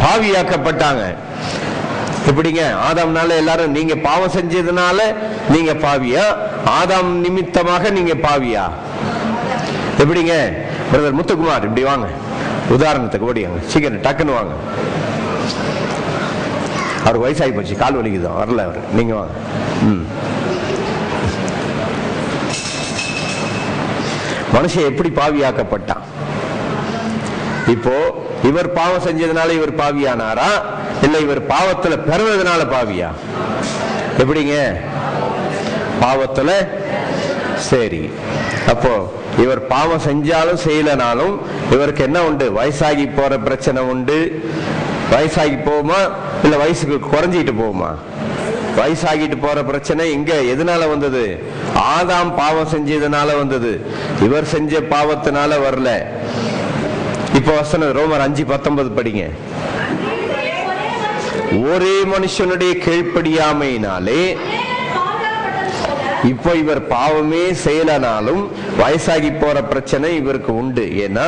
பாவியாக்கப்பட்டாங்க. எப்படிங்க? ஆதாம்னால எல்லாரும், நீங்க பாவம் செஞ்சதுனால நீங்க பாவியா? ஆதாம் நிமித்தமாக நீங்க பாவியா? எப்படிங்க? பிரதர் முத்துக்குமார் இப்படி வாங்க, உதாரணத்துக்கு ஓடியாங்க, சீக்கிரம் டக்குன்னு வாங்க. அவர் வயசாகி போச்சு, கால் வலிக்குதான், வரல அவர். நீங்க வாங்க. மனுஷன் எப்படி பாவியாக்கப்பட்டான்? இப்போ இவர் பாவம் செஞ்சதுனால இவர் பாவியானாரா, இல்ல இவர் பாவத்துல பிறந்ததுனால பாவியா? எப்படிங்க? பாவத்துல. சரி, அப்போ இவர் பாவம் செஞ்சாலும் செய்யலனாலும் இவருக்கு என்ன உண்டு? வயசாகி போற பிரச்சனை உண்டு. வயசாகி போகுமா இல்ல வயசுக்கு குறைஞ்சிட்டு போகுமா? வயசாகிட்டு போற பிரச்சனை இங்க எதனால வந்தது? ஆதாம் பாவம் செஞ்சதுனால வந்தது, இவர் செஞ்ச பாவத்தினால வரல. இப்ப வசனம் ரோமர் 5:19 படிங்க. ஒரே மனுஷனுடைய கீழ்ப்படியாமையினாலே, இப்ப இவர் பாவமே செய்யலனாலும் வயசாகி போற பிரச்சனை இவருக்கு உண்டு. ஏன்னா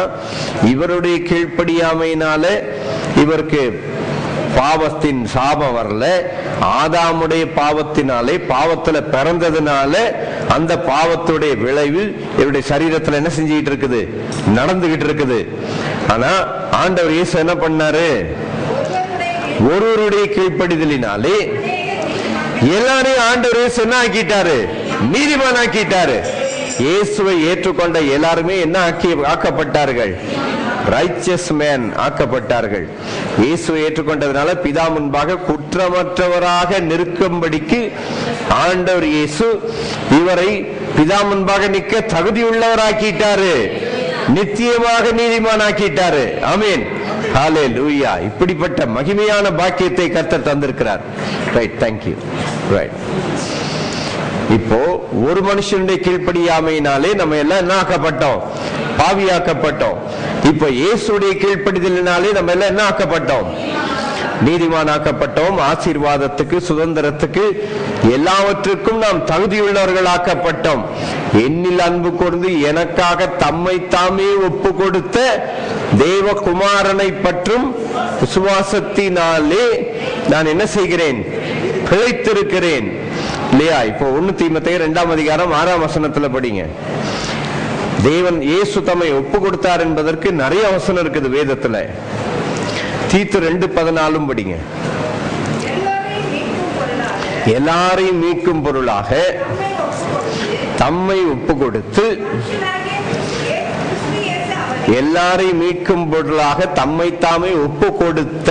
இவருடைய கீழ்ப்படியாமையினால இவருக்கு பாவத்தின் சாபம் வரல. ஆதாமுடைய பாவத்தினாலே, பாவத்துல பிறந்ததுனால அந்த பாவத்துடைய விளைவு இவருடைய சரீரத்துல என்ன செஞ்சுக்கிட்டு இருக்குது? நடந்துகிட்டு இருக்குது. ஆனா ஆண்டவர் இயேசு என்ன பண்ணாரு? ஒருவருடைய கீழ்ப்படிதலினாலே எல்லாரையும் ஆண்டவர் இயேசு என்ன ஆக்கிட்டாரு? நீதிமான் ஆக்கிட்டாரு. இயேசுவை ஏற்றுக்கொண்ட எல்லாருமே என்ன ஆக்கப்பட்டார்கள்? Riches man ஆக்கப்பட்டார்கள். இயேசுவை ஏற்றுக்கொண்டதனால பிதா முன்பாக குற்றமற்றவராக நிற்கும்படிக்கு ஆண்டவர் இயேசு இவரை பிதா முன்பாக நிற்க தகுதியுள்ளவராக்கிட்டாரு. நித்தியமாக நீதிமான் ஆக்கிட்டாரு. ஆமென், ஹல்லேலூயா. இப்படிப்பட்ட மகிமையான பாக்கியத்தை கர்த்தர் தந்திருக்கிறார். Right, thank you. ரைட், இப்போ ஒரு மனுஷனுடைய கீழ்ப்படியாமையினாலே நம்ம எல்லாம் என்ன ஆக்கப்பட்டோம்? பாவியாக்கப்பட்டோம். இப்ப இயேசுடைய கீழ்ப்படிதலினாலே நம்ம எல்லாம் என்ன ஆக்கப்பட்டோம்? நீதிமான் ஆக்கப்பட்டோம். ஆசீர்வாதத்துக்கு, சுதந்திரத்துக்கு, எல்லாவற்றுக்கும் நாம் தகுதியுள்ளவர்கள் ஆக்கப்பட்டோம். என்னில் அன்பு கூர்ந்து எனக்காக தம்மை தாமே ஒப்பு கொடுத்த தேவகுமாரனை பற்றும் விசுவாசத்தினாலே நான் என்ன செய்கிறேன்? பிழைத்திருக்கிறேன். இல்லையா? இப்போ 1 தீமோத்தேயு 2:6 படிங்க. தேவன் இயேசு தம்மை ஒப்பு கொடுத்தார் என்பதற்கு நிறைய வசனம் இருக்குது வேதத்துல. தீத்து 2:14 படிங்க. எல்லாரையும் மீட்கும் பொருளாக தம்மை ஒப்பு கொடுத்து, எல்லாரையும் மீட்கும் பொருளாக தம்மை தாமே ஒப்பு கொடுத்த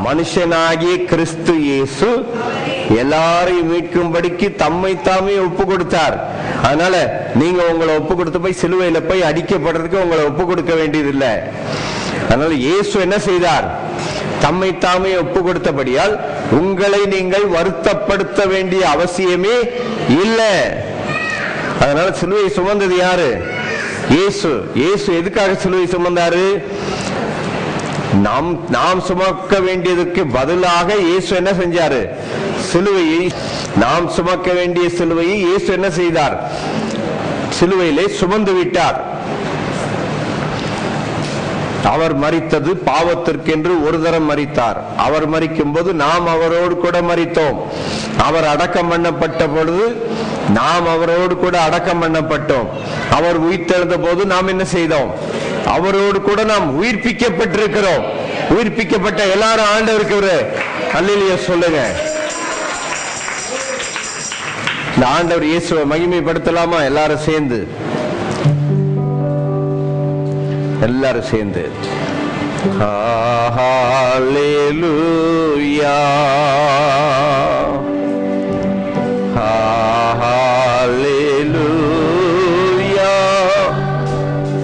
மனுஷனாகிய கிறிஸ்து இயேசு எல்லாரையும் மீட்கும்படிக்கு தம்மை தாமே ஒப்பு கொடுத்தார். அதனால நீங்க உங்களை ஒப்பு கொடுத்து போய் சிலுவையில போய் அடிக்கப்படுறதுக்கு உங்களை ஒப்பு கொடுக்க வேண்டியது இல்லை. அதனால இயேசு என்ன செய்தார்? தம்மை தாமே ஒப்பு கொடுத்தபடியால் உங்களை நீங்கள் வருத்தப்படுத்த வேண்டிய அவசியமே இல்லை. அதனால சிலுவை சுமந்தது யாரு? இயேசு. இயேசு எதுக்காக சிலுவை சுமந்தாரு? நாம் சுமக்க வேண்டியதற்கு பதிலாக இயேசு என்ன செஞ்சாரு? சிலுவையை, நாம் சுமக்க வேண்டிய சிலுவையை இயேசு என்ன செய்தார்? சிலுவையிலே சுமந்து விட்டார். அவர் மரித்தது பாவத்திற்கென்று ஒரு தரம் மரித்தார். அவர் மரிக்கும் போது நாம் அவரோடு கூட மரித்தோம். அவர் அடக்கம் பண்ணப்பட்ட பொழுது நாம் அவரோடு கூட அடக்கம் பண்ணப்பட்டோம். அவர் உயிர்த்தெழுந்த போது நாம் என்ன செய்தோம்? அவரோடு கூட நாம் உயிர்ப்பிக்கப்பட்டிருக்கிறோம். உயிர்ப்பிக்கப்பட்ட எல்லாரும் ஆண்டவருக்கு ஒரு அல்லேலூயா சொல்லுங்க. இந்த ஆண்டவர் இயேசுவை மகிமைப்படுத்தலாமா? எல்லாரும் சேர்ந்து, எல்லாரும் சேர்ந்து ஹல்லேலூயா, hallelujah,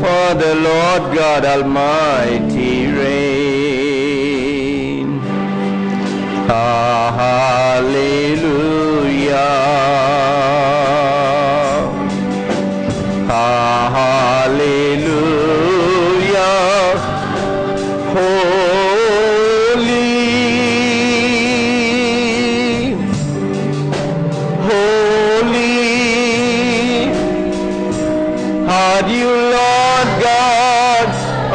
for the Lord God Almighty reign. Hallelujah, hallelujah, you Lord God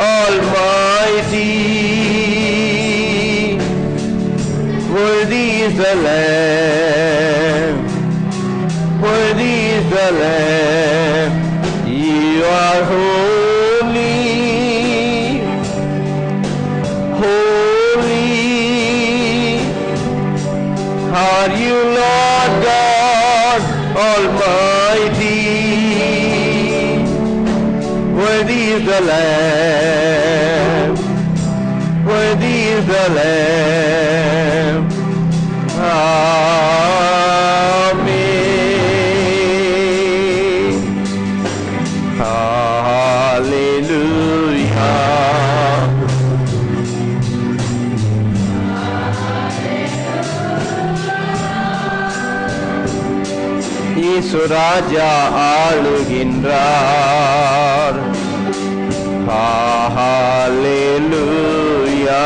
Almighty, worthy is the Lamb, worthy is the Lamb, you are holy, holy, are you Lord God Almighty, worthy is the Lamb, worthy is the Lamb. இயேசு ராஜா ஆளுகின்றார். ஹல்லேலூயா.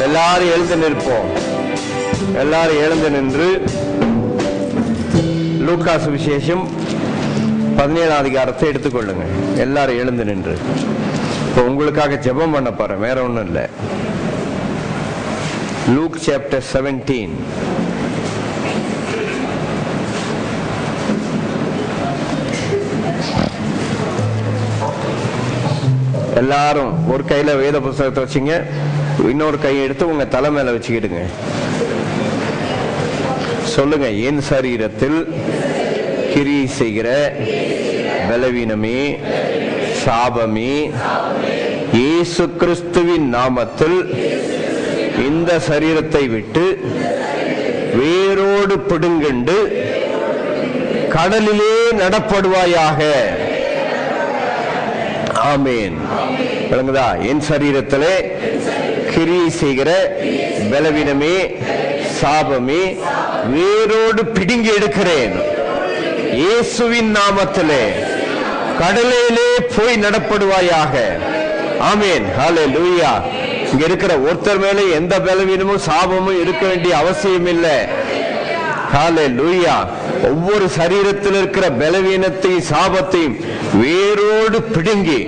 எல்லாரும் எழுந்து நிற்போம். எல்லாரும் எழுந்து நின்று லூக்கா சுவிசேஷம் 17ஆம் அதிகாரத்தை எடுத்துக்கொள்ளுங்க. எல்லாரும் எழுந்து நின்று இப்போ உங்களுக்காக ஜெபம் பண்ண போறேன், வேற ஒண்ணும் இல்லை. Look chapter 17. எல்லாரும் ஒரு கையில வேத புத்தகத்தை வச்சுங்க, இன்னொரு கையை எடுத்து உங்க தலை மேல வச்சுக்கிடுங்க. சொல்லுங்க, என் சரீரத்தில் கிரியை செய்கிற பலவீனமே, சாபமே, இயேசு கிறிஸ்துவின் நாமத்தில் இந்த சரீரத்தை விட்டு வேரோடு பிடுங்கண்டு கடலிலே நடப்படுவாயாக. ஆமேன். விளங்குதா? என் சரீரத்திலே கிரியை செய்கிற பலவீனமே, சாபமே வேரோடு பிடுங்கி எடுக்கிறேன். இயேசுவின் நாமத்திலே கடலிலே போய் நடப்படுவாயாக. ஆமேன். ஹல்லேலூயா. இங்க இருக்கிற ஒருத்தர் மேல எந்த பலவீனமும் சாபமும் இருக்க வேண்டிய அவசியம் இல்லை. ஹல்லேலூயா. ஒவ்வொரு சரீரத்தில் இருக்கிற பலவீனத்தையும் சாபத்தையும் வேரோடு பிடுங்கி,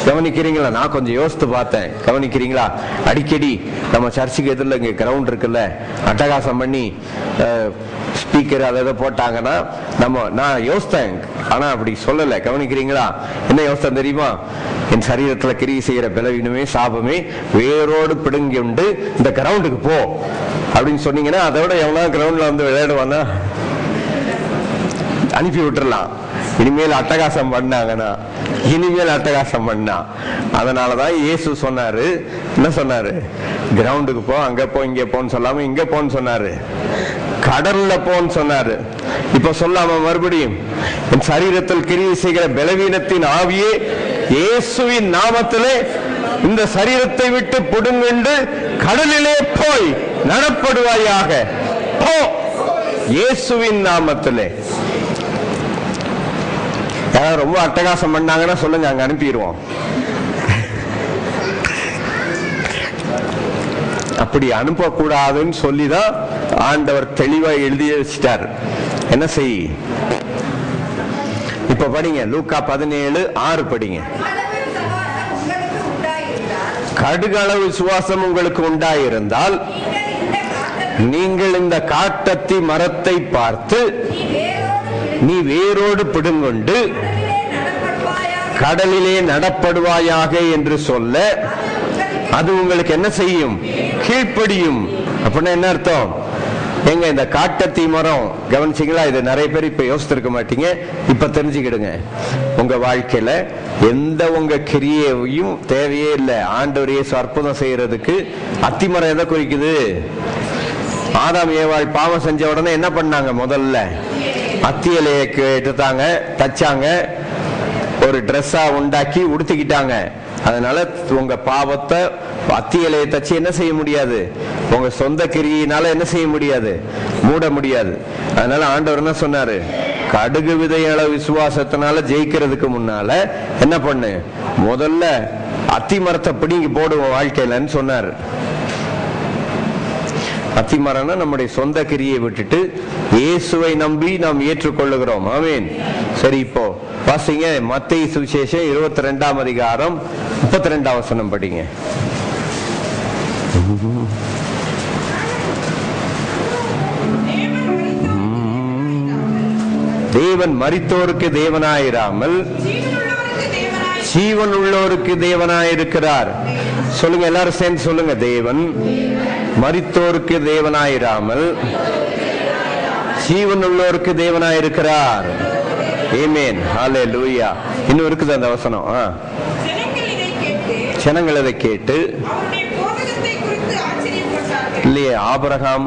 கவனிக்கிறீங்களா? நான் கொஞ்சம் யோசித்து பார்த்தேன், கவனிக்கிறீங்களா? அடிக்கடி நம்ம சர்ச்சுக்கு எதிரில் இங்கே கிரவுண்ட் இருக்குல்ல, அட்டகாசம் பண்ணி ஸ்பீக்கர் அதை போட்டாங்கன்னா நான் யோசித்தேன், ஆனா அப்படி சொல்லலை. கவனிக்கிறீங்களா? என்ன யோசித்தேன் தெரியுமா? என் சரீரத்துல கிரியை செய்யற பலவீனமே, சாபமே வேரோடு பிடுங்கி உண்டு இந்த கிரவுண்டுக்கு போ அப்படின்னு சொன்னீங்கன்னா, அதோட எவனா கிரவுண்ட்ல வந்து விளையாடுவானா? அனுப்பி விட்டுறலாம். இனிமேல் அட்டகாசம் பண்ணாங்கன்னா, இனிமேல் அட்டகாசம் பண்ணா. அதனாலதான் இயேசு சொன்னாரு, என்ன சொன்னாரு? கிரவுண்டுக்கு போ, அங்க போ, இங்க போன்னு சொல்லாம இங்க போன்னு சொன்னாரு, கடல்ல போன்னு சொன்னாரு. இப்ப சொல்லாம மறுபடியும் என் சரீரத்தில் கிரியை செய்கிற பலவீனத்தின் ஆவியே, இயேசுவின் நாமத்திலே இந்த சரீரத்தை விட்டு புடுங்கண்டு கடலிலே போய் நடப்படுவாயாக. போ, இயேசுவின் நாமத்திலே. ரொம்ப அட்டகாசம் பண்ணாங்கன்னா சொல்லுங்க, அங்க அனுப்பிடுவோம். அப்படி அனுப்பக்கூடாதுன்னு சொல்லிதான் ஆண்டவர் தெளிவா எழுதி வச்சிட்டார். என்ன செய்? இப்ப படிங்க, லூக்கா 17:6 படிங்க. கடுகளவு விசுவாசம் உங்களுக்கு உண்டாயிருந்தால் நீங்கள் இந்த காட்டத்தி மரத்தை பார்த்து நீ வேரோடு பிடுங்கொண்டு கடலிலே நடப்படுவாயாக என்று சொல்ல, அது உங்களுக்கு என்ன செய்யும்? கீழ்ப்படியும். அப்படின்னா என்ன அர்த்தம்? எங்க இந்த காட்டத்தி மரம், கவனிச்சீங்களா? இது நிறைய பேர் இப்ப யோசித்திருக்க மாட்டீங்க, இப்ப தெரிஞ்சுக்கிடுங்க. உங்க வாழ்க்கையில எந்த உங்க கிரியையும் தேவையே இல்லை. ஆண்டவர் இயேசு அற்புதம் செய்யறதுக்கு அத்திமரம் எதை குறிக்குது? ஆதாம் ஏவாள் பாவம் செஞ்ச உடனே என்ன பண்ணாங்க? முதல்ல அத்தியலையை எடுத்தாங்க, தச்சாங்க, ஒரு ட்ரெஸ்ஸா உண்டாக்கி உடுத்திக்கிட்டாங்க. அதனால உங்க பாவத்தை அத்தியலையை தச்சு என்ன செய்ய முடியாது? உங்க சொந்த கிரியினால என்ன செய்ய முடியாது? மூட முடியாது. அதனால ஆண்டவர் என்ன சொன்னாரு? கடுகு விதையள விசுவாசத்தினால ஜெயிக்கிறதுக்கு முன்னால என்ன பண்ணு? முதல்ல அத்தி மரத்தை பிடிங்கி போடுவோம் வாழ்க்கையிலன்னு சொன்னாரு. அத்திமரம்னா நம்முடைய சொந்த கிரியை விட்டுட்டு இயேசுவை நம்பி நாம் ஏற்றுக்கொள்ளுகிறோம். ஆமீன். சரி, இப்போ வாசிங்க மத்தேயு சுவிசேஷம் 22ஆம் அதிகாரம் 32ஆம் வசனம் படிங்க. தேவன் மரித்தோருக்கு தேவனாயிராமல் ஜீவன் உள்ளோருக்கு தேவனாயிருக்கிறார். சொல்லுங்க, எல்லாரும் சேர்ந்து சொல்லுங்க. தேவன் மரித்தோருக்கு தேவனாயிராமல் ஜீவன் உள்ளோருக்கு தேவனாயிருக்கிறார். ஆமென். ஹல்லேலூயா. இன்னும் இருக்குது அந்த வசனம். ஜனங்கள் இதை கேட்டு இல்லையே, ஆபிரகாம்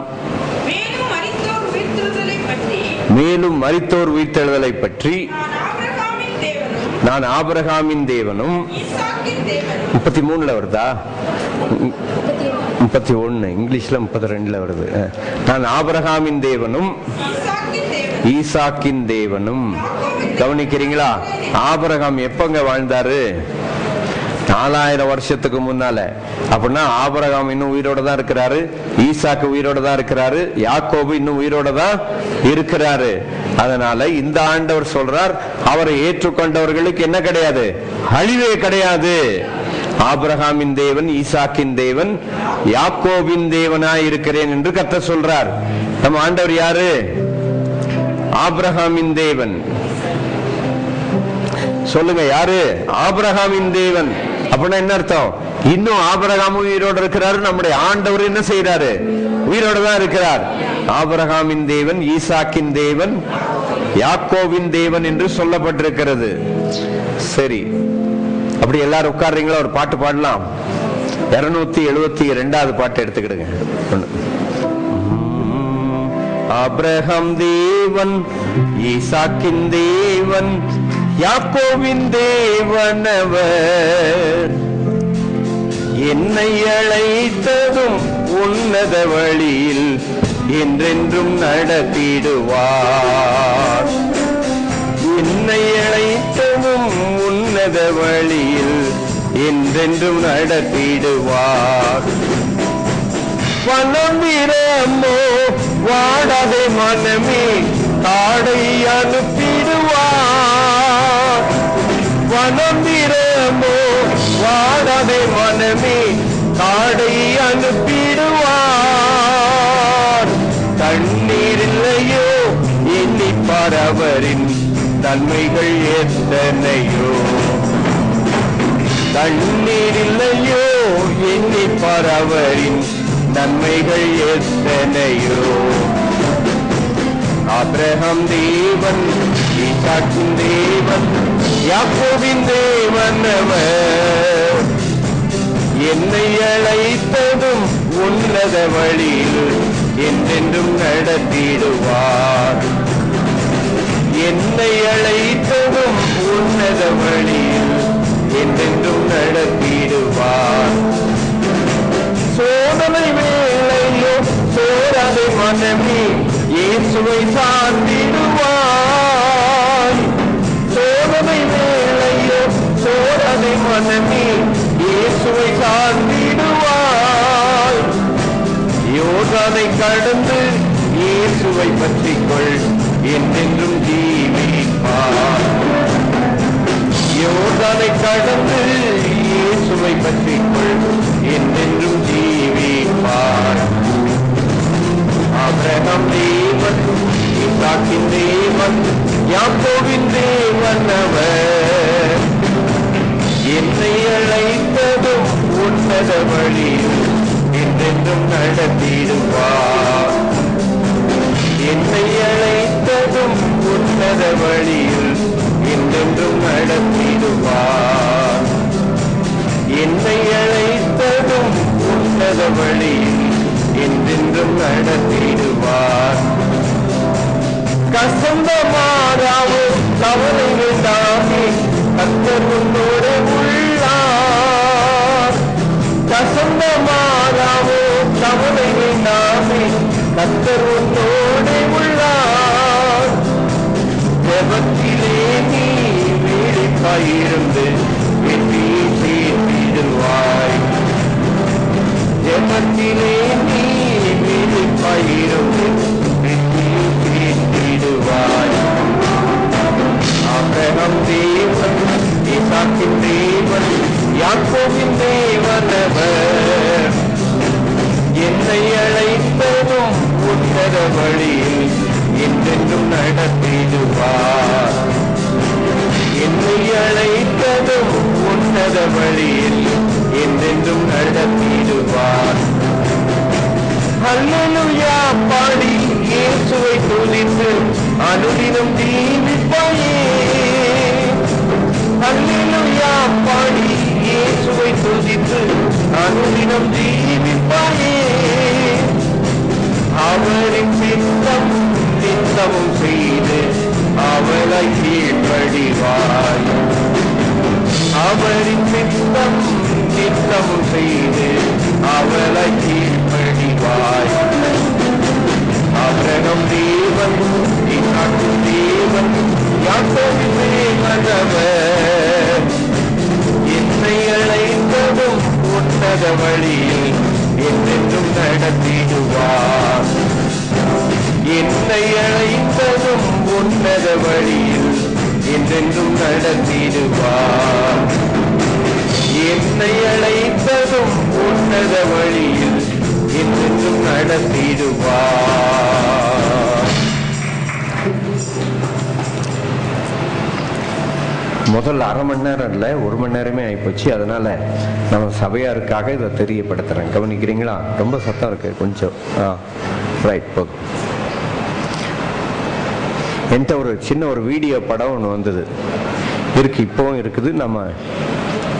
மேலும் மரித்தோர் உயிர்த்தெழுதலை பற்றி நான் ஆபிரகாமின் தேவனும் 33 வருதா? 31, இங்கிலீஷ்ல 32 வருது. நான் ஆபிரகாமின் தேவனும் ஈசாக்கின் தேவனும். கவனிக்கிறீங்களா? ஆபிரகாம் எப்பங்க வாழ்ந்தாரு? 4000 வருஷத்துக்கு முன்னால. அப்படின்னா ஆபிரகாம் இன்னும் உயிரோட தான் இருக்கிறாரு, ஈசாக்கு உயிரோட தான் இருக்கிறாரு, யாக்கோபு இன்னும் உயிரோட தான் இருக்கிறாரு. அதனால இந்த ஆண்டவர் சொல்றார், அவரை ஏற்றுக்கொண்டவர்களுக்கு என்ன கிடையாது? அழிவே கிடையாது. ஆபிரகாமின் தேவன், ஈசாக்கின் தேவன், யாக்கோபின் தேவனாய் இருக்கிறேன் என்று கர்த்தர் சொல்றார். நம்ம ஆண்டவர் யாரு? ஆபிரகாமின் தேவன். சொல்லுங்க, யாரு? ஆபிரகாமின் தேவன். அப்படின்னா என்ன அர்த்தம்? இன்னும் ஆபிரகாம் உயிரோடு இருக்கிறாரு, நம்முடைய ஆண்டவர் என்ன செய்யறாரு? உயிரோடு தான் இருக்கிறார். ஆபிரகாமின் தேவன், ஈசாக்கின் தேவன், யாக்கோவின் தேவன் என்று சொல்லப்பட்டிருக்கிறது. சரி, அப்படி எல்லாரும் உட்கார்றீங்களா? ஒரு பாட்டு பாடலாம். 272வது பாட்டு எடுத்துக்கிடுங்க. ஆபிரகாம் தேவன், ஈசாக்கின் தேவன், யாக்கோவின் தேவனவர், என்னை அழைத்ததும் உன்னத வழியில் என்றென்றும் நடத்திடுவார். என்னை அழைத்ததும் உன்னத வழியில் என்றென்றும் நடத்திடுவார். வனம்பிரமோ வாடாதே மனமே, காடை அனுப்பிடுவார். வனம்பிரமோ வாடாதே மனமே, காடை அனுப்பிடுவார். தண்ணீர் இல்லையோ எண்ணி பரவரின் தன்மைகள் எத்தனையோ. தண்ணீர் இல்லையோ எண்ணி பரவரின் நன்மைகள் எத்தனையோ. ஆபிரகாம் தேவன், ஈசாக்கின் தேவன், யாக்கோபின் தேவன் அவர், என்னை அழைத்ததும் உன்னத வழியில் என்றென்றும் நடத்திடுவார். என்னை அழைத்ததும் உன்னத வழியில் என்றென்றும் நடத்திடுவார். சோதனை வேளையோ சோராதே மனமே, இயேசுவை சார்ந்திடுவாய். சோதனை வேளையோ சோராதே மனமே, இயேசுவை சார்ந்திடுவாய். யோர்தானை கடந்து இயேசுவை பற்றிக்கொள், என்றென்றும் ஜீவிப்பார். யோர்தானை கடந்து இயேசுவை பற்றிக்கொள், என்றென்றும் ஜீவிப்பார். ஆபிரகாம் தேவன், ஈசாக்கின் தேவன், யாக்கோபின் தேவன் அவர், என்னை அழைத்ததும் உன்னத வழியில் என்றென்றும் நடத்திடுவார். என்னை அழைத்ததும் உன்னத வழியில் என்றென்றும் நடத்திடுவார். என்னை அழைத்ததும் உன்னத வழியில் என்றென்றும் நடத்திடுவார். கசந்த மாறாவோ கவலை வேண்டாமே, கர்த்தர் உன்னோடு உள்ளார். கசந்த மாறாவோ கவலை வேண்டாமே, கர்த்தர் உன்னோடு உள்ளார். ஜெபத்திலே நீ விழிப்பாயிருந்து வெற்றி தீர்த்திடுவாய். ஜெபத்திலே நீ விழிப்பாயிருந்து வெற்றி தீர்த்திடுவாய். ஆபிரகாம் தேவன், ஈசாக்கின் தேவன், யாக்கோபின் தேவன் அவர், என்னை அழைத்ததும் உன்னத வழியில் என்றென்றும் நடத்திடுவார். என்னை அழைத்ததும் உன்னத வழியில் என்றென்றும் நடத்திடுவார். அல்லேலூயா பாடி இயேசுவை துதித்து அனுதினம் ஜீவிப்பாயே. அல்லேலூயா பாடி இயேசுவை துதித்து அனுதினம் ஜீவிப்பாயே. அவரின் சித்தம் நித்தமும் செய்து அவளை கீழ்ப்படிவாய். அவரின் சித்தம் யுத்தம் செய்து அவளை கீழ்ப்படிவாய். ஆபிரகாம் தேவன், ஈசாக்கு தேவன், யாக்கோபின் தேவனவர். என்னை அழைத்ததும் உன்னத வழியில் என்றென்றும் நடத்திடுவார். என்னை அழைத்ததும் உன்னத வழியில் என்றென்றும் நடத்திடுவார். என்னை அழைத்ததும் உன்னத வழியில் என்றென்றும் நடத்திடுவார். முதல் அரை மணி நேரம் இல்லை, 1 மணி நேரமே ஆயிப்போச்சு. அதனால நம்ம சபையாருக்காக இதை தெரியப்படுத்துறேன். கவனிக்கிறீங்களா? ரொம்ப சத்தம் இருக்கு கொஞ்சம். ரைட், போதும். என்கிட்ட ஒரு சின்ன வீடியோ படம் ஒன்று வந்தது இருக்கு, இப்போவும் இருக்குது. நம்ம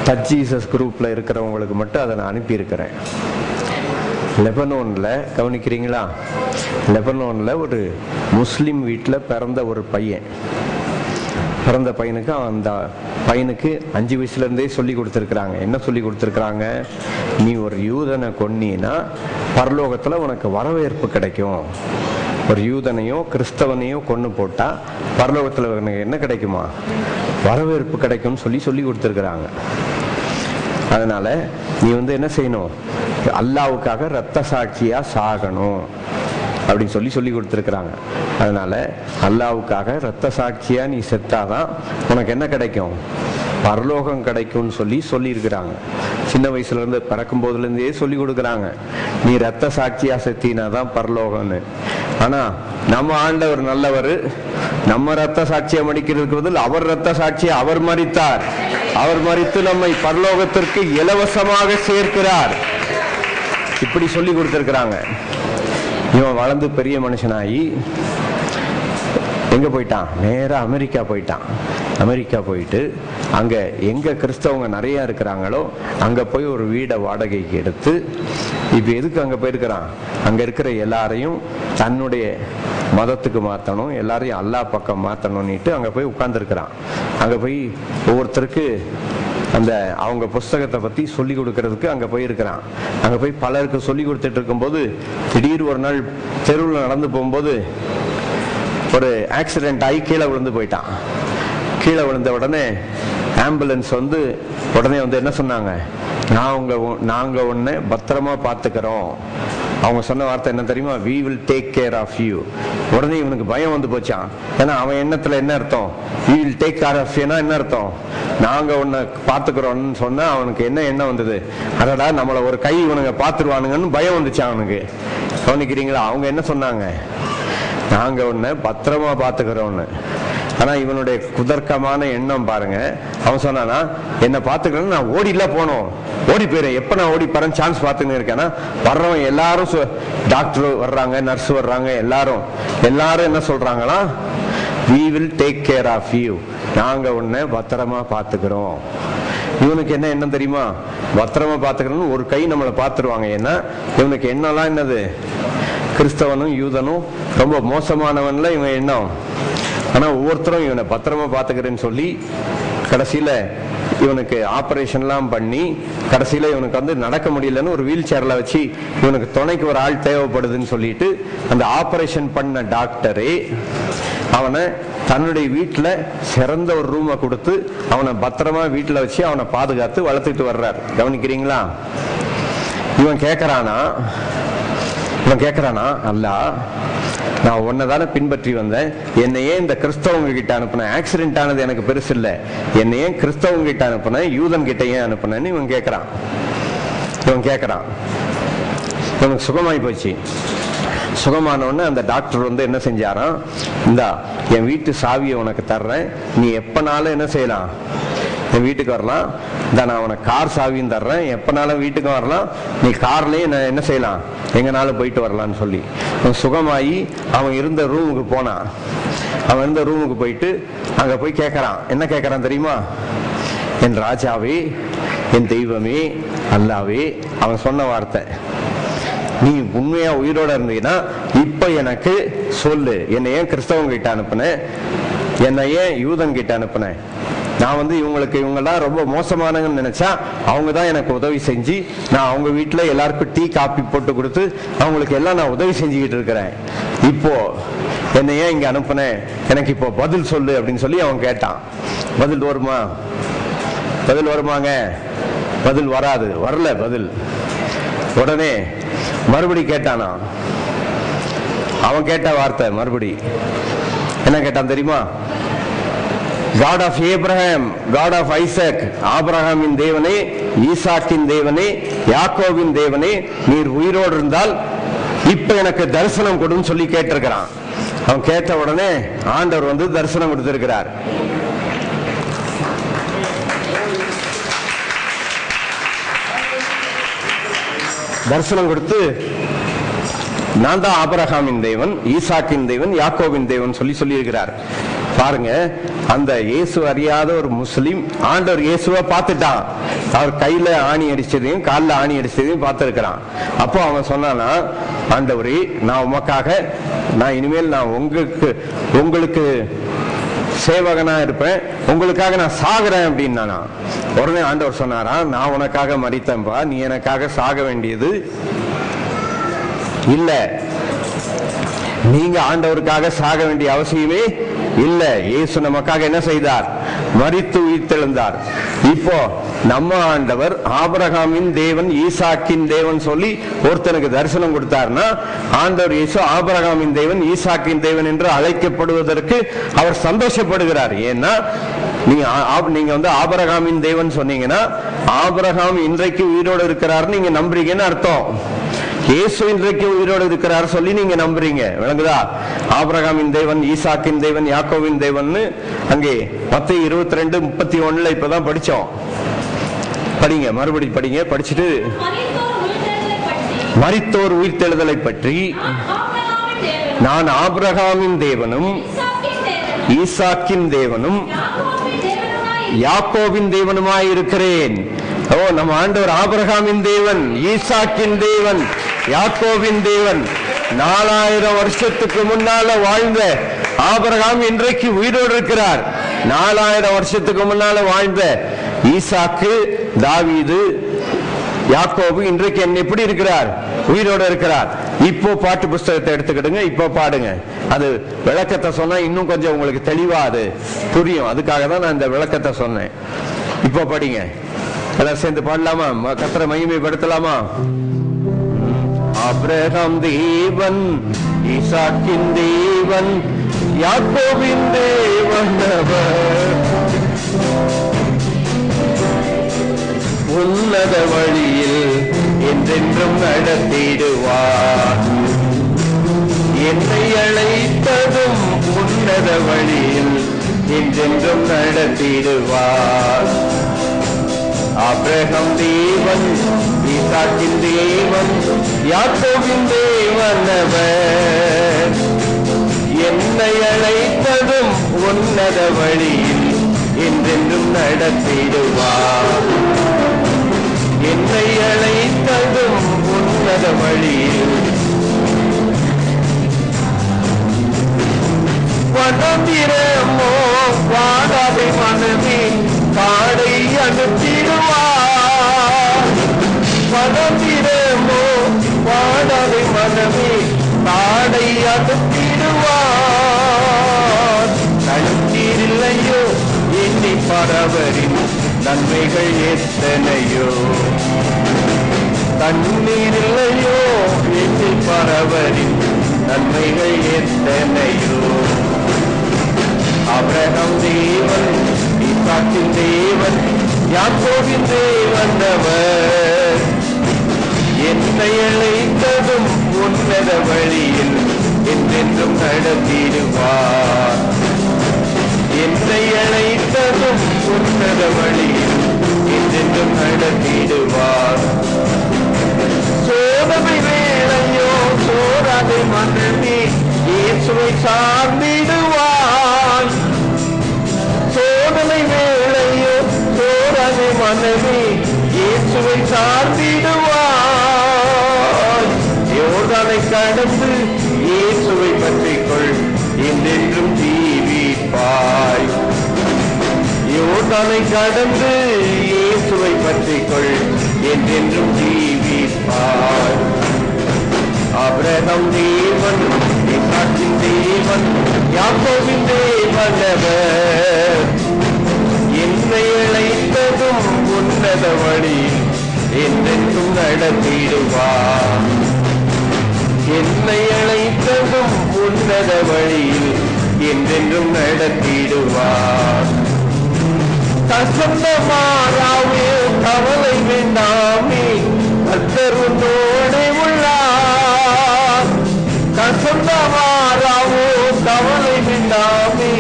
டச் ஜீசஸ் குரூப்ல இருக்கிறவங்களுக்கு மட்டும் அதை நான் அனுப்பியிருக்கிறேன். லெபனோன்ல, கவனிக்கிறீங்களா, லெபனோன்ல ஒரு முஸ்லிம் வீட்டில் பிறந்த ஒரு பையன், பிறந்த பையனுக்கு அந்த பையனுக்கு 5 வயசுலேருந்தே சொல்லி கொடுத்துருக்குறாங்க. என்ன சொல்லி கொடுத்துருக்குறாங்க? நீ ஒரு யூதனை கொன்னீன்னா பரலோகத்தில் உனக்கு வரவேற்பு கிடைக்கும். ஒரு யூதனையோ கிறிஸ்தவனையோ கொன்று போட்டால் பரலோகத்தில் உனக்கு என்ன கிடைக்குமா? வரவேற்பு கிடைக்கும்னு சொல்லி கொடுத்துருக்குறாங்க. அதனால நீ என்ன செய்யணும்? அல்லாவுக்காக இரத்த சாட்சியா சாகணும் அப்படின்னு சொல்லி கொடுத்துருக்குறாங்க. அதனால அல்லாவுக்காக இரத்த சாட்சியா நீ செத்தாதான் உனக்கு என்ன கிடைக்கும்? பரலோகம் கிடைக்கும்னு சொல்லி இருக்கிறாங்க. சின்ன வயசுல இருந்து, பிறக்கும் போதுல இருந்தே சொல்லி கொடுக்குறாங்க, நீ இரத்த சாட்சியா செத்தினாதான் பரலோகம்னு. ஆனா நம்ம ஆண்டவர் நல்லவர். நம்ம இரத்த சாட்சியை மடிக்கிறதுக்கு பதில் அவர் இரத்த சாட்சியை அவர் மரித்தார். அவர் மரித்து நம்மை பரலோகத்திற்கு இலவசமாக சேர்க்கிறார். இப்படி சொல்லி கொடுத்திருக்கிறாங்க. இவன் வளர்ந்து பெரிய மனுஷனாகி எங்க போயிட்டான்? நேரா அமெரிக்கா போயிட்டான். அமெரிக்கா போயிட்டு அங்க எங்க கிறிஸ்தவங்க நிறைய இருக்கிறாங்களோ அங்க போய் ஒரு வீடை வாடகைக்கு எடுத்து, இப்ப எதுக்கு அங்க போயிருக்கிறான்? அங்க இருக்கிற எல்லாரையும் தன்னுடைய மதத்துக்கு மாற்றணும், எல்லாரையும் அல்லாஹ் பக்கம் மாற்றணும்னுட்டு அங்க போய் உட்கார்ந்துருக்கிறான். அங்க போய் ஒவ்வொருத்தருக்கு அந்த அவங்க புஸ்தகத்தை பத்தி சொல்லி கொடுக்கறதுக்கு அங்க போயிருக்கிறான். அங்க போய் பலருக்கு சொல்லி கொடுத்துட்டு இருக்கும்போது திடீர் ஒரு நாள் தெருவில் நடந்து போகும்போது ஒரு ஆக்சிடென்ட் ஆகி கீழே விழுந்து போயிட்டான். கீழே விழுந்த உடனே ஆம்புலன்ஸ் உடனே என்ன சொன்னாங்க? நாங்க உன்னை பத்திரமா பார்த்துக்கிறோம். அவங்க சொன்ன வார்த்தை என்ன தெரியுமா? we will take care of you. உடனே இவனுக்கு பயம் வந்து போச்சான். ஏன்னா அவன் எண்ணத்துல என்ன அர்த்தம்? we will take care of you என்ன அர்த்தம்? நாங்க உன்னை பார்த்துக்கிறோம்னு சொன்னா அவனுக்கு என்ன எண்ணம் வந்தது? அதடா நம்மள ஒரு கை இவனுங்க பார்த்துருவானுங்கன்னு பயம் வந்துச்சு அவனுக்கு. கவனிக்கிறீங்களா? அவங்க என்ன சொன்னாங்க? நாங்க உன்னை பத்திரமா பார்த்துக்கிறோம்னு. ஆனா இவனுடைய குதர்க்கமான எண்ணம் பாருங்க. அவன் சொன்னானா, என்ன பார்த்துக்கணும், நான் ஓடிலாம் போனோம், ஓடி போயிறேன். எப்ப நான் ஓடி போறேன் சான்ஸ் பார்த்துன்னு இருக்கேன்னா, வர்றவன் எல்லாரும் டாக்டர் வர்றாங்க, நர்ஸ் வர்றாங்க, எல்லாரும் என்ன சொல்றாங்களா? we will take care of you. நாங்க உன்னை பத்திரமா பார்த்துக்கிறோம். இவனுக்கு என்ன எண்ணம் தெரியுமா? பத்திரமா பார்த்துக்கிறோம்னு ஒரு கை நம்மளை பார்த்துருவாங்க. ஏன்னா இவனுக்கு என்னெல்லாம் என்னது? கிறிஸ்தவனும் யூதனும் ரொம்ப மோசமானவன்ல இவன் எண்ணம். ஆனா ஒவ்வொருத்தரும் இவனை பத்திரமா பார்த்துக்கிறேன்னு சொல்லி கடைசியில இவனுக்கு ஆபரேஷன்லாம் பண்ணி கடைசியில இவனுக்கு நடக்க முடியலன்னு ஒரு வீல் சேர்ல வச்சு இவனுக்கு துணைக்கு ஒரு ஆள் தேவைப்படுதுன்னு சொல்லிட்டு அந்த ஆபரேஷன் பண்ண டாக்டரே அவனை தன்னுடைய வீட்டுல சிறந்த ஒரு ரூமை கொடுத்து அவனை பத்திரமா வீட்டுல வச்சு அவனை பாதுகாத்து வளர்த்துட்டு வர்றார். கவனிக்கிறீங்களா? இவன் கேட்கறானா, அல்ல, நான் உன்னதான பின்பற்றி வந்தேன், என்னையே இந்த கிறிஸ்தவங்க கிட்ட அனுப்புனேன், ஆக்சிடென்ட் ஆனது எனக்கு பெருசு இல்லை, என்னையே கிறிஸ்தவங்க கிட்ட அனுப்புனேன், யூதன் கிட்ட ஏன் அனுப்புனேன்னு இவன் கேட்கறான். இவனுக்கு சுகமாயி போச்சு. சுகமானவொன்னு அந்த டாக்டர் என்ன செஞ்சாராம்? இந்தா என் வீட்டு சாவியை உனக்கு தர்றேன், நீ எப்பனாலும் என்ன செய்யலாம், என் வீட்டுக்கு வரலாம். நான் உனக்கு கார் சாவியும் தர்றேன், எப்பனாலும் வீட்டுக்கு வரலாம், நீ கார்லயே நான் என்ன செய்யலாம், எங்கனாலும் போயிட்டு வரலான்னு சொல்லி சுகமாயி அவன் இருந்த ரூமுக்கு போனான். அவன் இருந்த ரூமுக்கு போயிட்டு அங்க போய் கேட்கறான். என்ன கேட்கறான் தெரியுமா? என் ராஜாவே, என் தெய்வமே, அல்லாவே. அவன் சொன்ன வார்த்தை, நீ உண்மையா உயிரோட இருந்தீங்கன்னா இப்ப எனக்கு சொல்லு, என்னை ஏன் கிறிஸ்தவன் கிட்ட அனுப்புன, என்னை ஏன் யூதன் கிட்ட அனுப்புன, நான் இவங்கெல்லாம் ரொம்ப மோசமானங்கன்னு நினைச்சா அவங்க தான் எனக்கு உதவி செஞ்சு நான் அவங்க வீட்டில் எல்லாருக்கும் டீ காப்பி போட்டு கொடுத்து அவங்களுக்கு எல்லாம் நான் உதவி செஞ்சுக்கிட்டு இருக்கிறேன். இப்போ என்னை ஏன் இங்க அனுப்புனேன், எனக்கு இப்போ பதில் சொல்லு அப்படின்னு சொல்லி அவன் கேட்டான். பதில் வருமாங்க? பதில் வராது, வரல பதில். உடனே மறுபடி கேட்டானா? அவன் கேட்ட வார்த்தை மறுபடி என்ன கேட்டான் தெரியுமா? God of Abraham, God of Isaac, ஆபிரகாமின் தேவனே, ஈசாக்கின் தேவனே, யாக்கோபின் தேவனே, நீர் உயிரோடு இருந்தால் இப்ப எனக்கு தரிசனம் கொடுன்னு சொல்லி கேட்டிருக்கிறான். அவன் கேட்ட உடனே ஆண்டவர் தரிசனம் கொடுத்திருக்கிறார். தரிசனம் கொடுத்து நான் தான் ஆபிரகாமின் தேவன், ஈசாக்கின் தேவன், யாக்கோபின் தேவன் சொல்லி இருக்கிறார். பாருங்க, அந்த இயேசு அறியாத ஒரு முஸ்லிம் ஆண்டவர் இயேசுவை பார்த்துட்டான். அவர் கையில ஆணி அடிச்சதையும் காலில் ஆணி அடிச்சதையும் பார்த்திருக்கிறான். அப்போ அவன் சொன்னானா, ஆண்டவரே நான் உமக்காக இனிமேல் நான் உங்களுக்கு சேவகனா இருப்பேன், உங்களுக்காக நான் சாகுறேன் அப்படின்னா. உடனே ஆண்டவர் சொன்னாரா, நான் உனக்காக மரித்தேன்பா, நீ எனக்காக சாக வேண்டியது இல்ல, நீங்க ஆண்டவருக்காக சாக வேண்டிய அவசியமே இல்ல. இயேசு நமக்காக என்ன செய்தார்? மரித்து உயிர்த்தெழுந்தார். இப்போ நம்ம ஆண்டவர் ஆபிரகாமின் தேவன், ஈசாக்கின் தேவன் சொல்லி ஒருத்தனுக்கு தரிசனம் கொடுத்தார்னா, ஆண்டவர் இயேசு ஆபிரகாமின் தேவன், ஈசாக்கின் தேவன் என்று அழைக்கப்படுவதற்கு அவர் சந்தோஷப்படுகிறார். ஏன்னா நீங்க ஆபிரகாமின் தேவன் சொன்னீங்கன்னா, ஆபிரகாம் இன்றைக்கு உயிரோடு இருக்கிறார் நீங்க நம்புறீங்கன்னு அர்த்தம். இயேசு இன்றைக்கு உயிரோடு இருக்கிறார் சொல்லி நீங்க நம்புறீங்க. விளங்குதா? ஆபிரகாமின் தேவன், ஈசாக்கின் தேவன், யாக்கோவின் தேவன் அங்கே மத்தேயு 22:31 இப்பதான் படிச்சோம். படிங்க, மறுபடி படிங்க. படிச்சுட்டு மரித்தோர் உயிர்த்தெழுதலை பற்றி நான் ஆபிரகாமின் தேவனும் ஈசாக்கின் தேவனும் யாக்கோபின் தேவனுமாய் இருக்கிறேன். ஓ, நம்ம ஆண்டவர் ஆபிரகாமின் தேவன், ஈசாக்கின் தேவன், யாக்கோபின் தேவன். 4000 வருஷத்துக்கு முன்னால வாழ்ந்த ஆபிரகாம் இன்றைக்கு உயிரோடு இருக்கிறார். 4000 வருஷத்துக்கு முன்னால வாழ்ந்த ஈசாக்கு, தாவீது, யாக்கோபு இன்றைக்கு என்ன எப்படி இருக்கிறார்? உயிரோடு இருக்கிறார். இப்போ பாட்டு புஸ்தகத்தை எடுத்துக்கிடுங்க, இப்போ பாடுங்க. அது விளக்கத்தை சொன்னா இன்னும் கொஞ்சம் உங்களுக்கு தெளிவா அது புரியும். அதுக்காக தான் நான் இந்த விளக்கத்தை சொன்னேன். இப்போ படிங்க, எல்லாம் சேர்ந்து பாடலாமா? கர்த்தரை மகிமைப்படுத்தலாமா? ஆபிரகாம் தேவன், ஈசாக்கின் தேவன், யாக்கோபின் தேவன் அவர், உன்னத வழியில் என்றென்றும் நடத்திடுவார். என்னை அழைத்ததும் உன்னத வழியில் என்றென்றும் நடத்திடுவார். ஆபிரகாம் தேவன், ஈசாக்கின் தேவன், யாக்கோபின் தேவன் அவர், என்னை அழைத்ததும் உன்னத வழியில் என்றென்றும் நடத்திடுவார். என்னை அழைத்ததும் உன்னத வழியில். வனந்திரமோ வாடாதை மனமே காடை அனுப்பிடுவார். வனந்திரமோ வாடாதை மனமே காடை அனுப்பிடுவார். தண்ணீரில்லையோ எண்ணி பரவரின் நன்மைகள் எத்தனையோ, தண்ணீரில்லையோ எண்ணி பரவரின் நன்மைகள் எத்தனையோ. ஆபிரகாம் தேவன், ஈசாக்கின் தேவன், யாக்கோபின் தேவன் அவர், என்னை அழைத்ததும் உன்னத வழியில் என்றென்றும் நடத்திடுவார். என்னை அழைத்ததும் உன்னத வழியில் என்றென்றும் நடத்திடுவார். சோதனை வேளையோ சோராதை மனமே இயேசுவை சார்ந்திடுவான். சோதனை வேளையோ சோராதை மனமே இயேசுவை சார்ந்திடுவான். யோர்தானை கடந்து இயேசுவை பற்றிக்கொள், என்றென்றும் ஜீவிப்பாய். யோர்தானை கடந்து இயேசுவை பற்றிக்கொள், என்றென்றும் ஜீவிப்பாய். ஆபிரகாம் தேவன், ஈசாக்கின் தேவன், யாக்கோபின் தேவன் அவர். என்னை அழைத்ததும் உன்னத வழியில் என்றென்றும் நடத்திடுவார். என்னை அழைத்ததும் உன்னத வழியில் என்றென்றும் நடத்திடுவார். கசந்தமாராவே கவலை வேண்டாமே, கர்த்தர் உன்னோடே உள்ளார். கசந்தமாராவோ கவலை வேண்டாமே,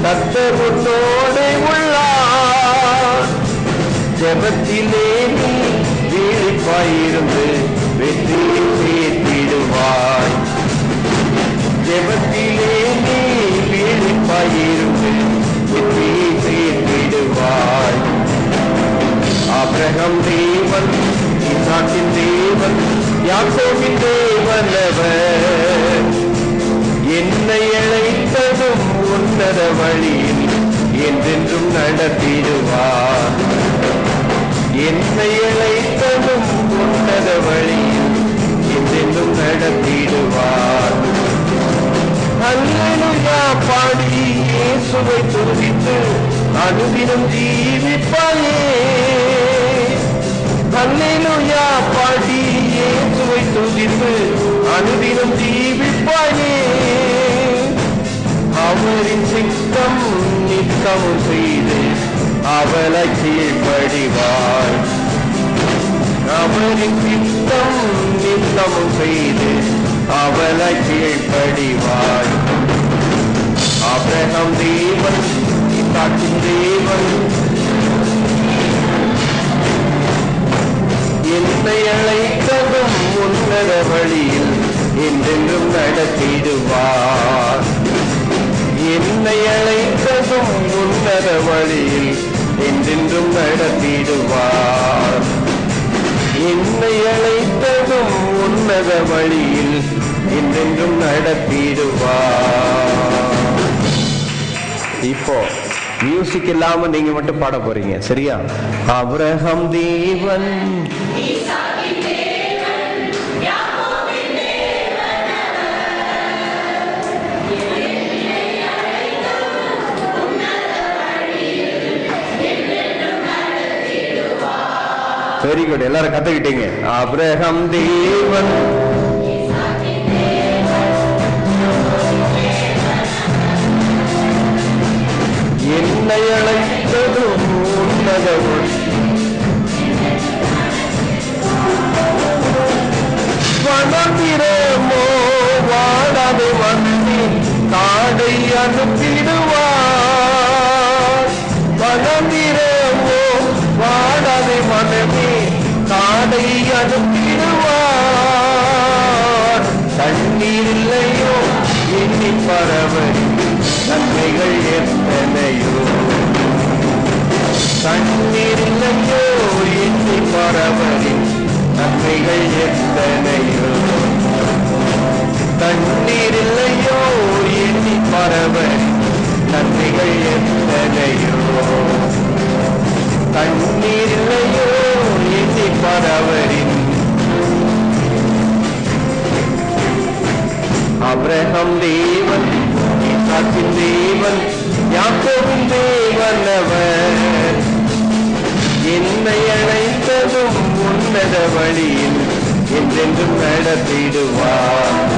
கர்த்தர் உன்னோடே உள்ளார். ஜெபத்திலே நீ விழிப்பாயிருந்து வெற்றியை சேர்த்திடுவாய். ஜெபத்திலே நீ விழிப்பாயிருந்து வெற்றியை சேர்த்திடுவாய். ஆபிரகாம் தேவன், ஈசாக்கின் தேவன், யாக்கோபின் தேவன் அவர். என்னை அழைத்ததும் உன்னத வழியில் என்றென்றும் நடத்திடுவார். என்னை அழைத்ததும் உன்னத வழியில் என்றென்றும் நடத்திடுவார். அல்லேலூயா பாடி இயேசுவை துதித்து அனுதினம் ஜீவிப்பாயே. அல்லேலூயா பாடி இயேசுவை துதித்து அனுதினம் ஜீவிப்பாயே. அவரின் சித்தம் நித்தமும் செய்து அவளை கீழ்ப்படிவாய். அவரின் சித்தம் நித்தமும் செய்து அவளை கீழ்ப்படிவாய். ஆபிரகாம் தேவன், ஈசாக்கின் தேவன், என்னை அழைத்ததும் உன்னத வழியில் என்றென்றும் நடத்திடுவார். என்னை அழைத்ததும் உன்னத வழியில் என்றென்றும் நடத்திடுவார். என்னை அழைத்ததும் உன்னத வழியில் என்றென்றும் நடத்திடுவார். இப்போ மியூசிக் இல்லாம நீங்க மட்டும் பாட போறீங்க, சரியா? ஆபிரகாம் தேவன், வெரி குட், எல்லாரும் கத்துக்கிட்டீங்க. ஆபிரகாம் தேவன், என்னை அழைத்ததும் உன்னத வனத்திரமோ வாடாது வந்து காடை அனுப்பிடுவார். வனத்திரமோ வாடாது மனமே காடை அனுப்பிடுவார். தண்ணீர் இல்லையோ எண்ணி பரவரி நன்மைகள் எத்தனையோ. தண்ணீர் இல்லையோ எண்ணி பரவரி நன்மைகள் எத்தனையோ. தண்ணீர் இல்லையோ எண்ணி பரவரி நன்மைகள் எத்தனையோ. தண்ணீர் இல்லையோ எண்ணி பரவரின். ஆபிரகாம் தேவன், ஈசாக்கின் தேவன், யாக்கோபின் தேவன் அவர். என்னை அழைத்ததும் உன்னத வழியில் என்றென்றும் நடத்திடுவார்.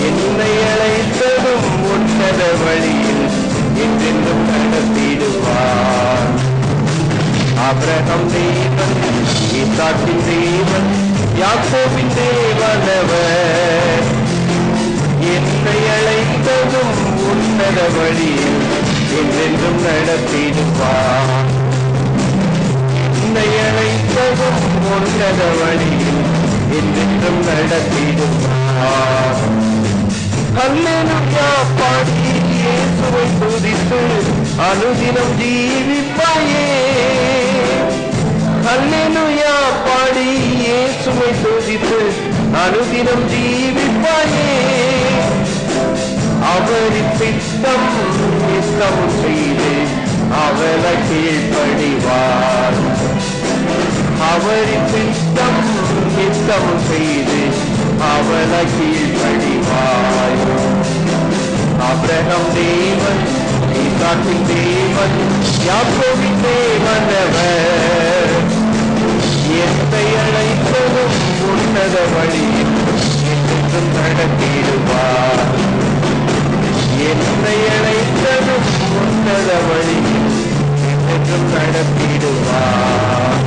என்னை அழைத்ததும் உன்னத வழியில் என்றென்றும் நடத்திடுவார். ஆபிரகாம் தேவன், ஈசாக்கின் தேவன், யாக்கோபின் தேவன் அவர். என்னை அழைத்ததும் உன்னத வழியில் என்றென்றும் நடத்திடுவார். என்னை அழைத்ததும் உன்னத வழியில் என்றென்றும் நடத்திடுவார். அல்லேலூயா பாடி இயேசுவை துதித்து அனுதினம் ஜீவிப்பாயே. அல்லேலூயா பாடி இயேசுவை துதித்து அனுதினம் ஜீவிப்பாயே. அவரின் சித்தம் நித்தம் செய்து அவளை கீழ்ப்படிவார். அவரின் சித்தம் நித்தம் செய்து அவளை கீழ்ப்படிவாய். ஆபிரகாம் தேவன், ஈசாக்கின் தேவன், யாக்கோபின் தேவன் அவர். என்னை அழைத்ததும் உன்னத வழியில் என்றும் நடத்திடுவார். என்னை அழைத்ததும் உன்னத வழியில் என்றும் நடத்திடுவார்.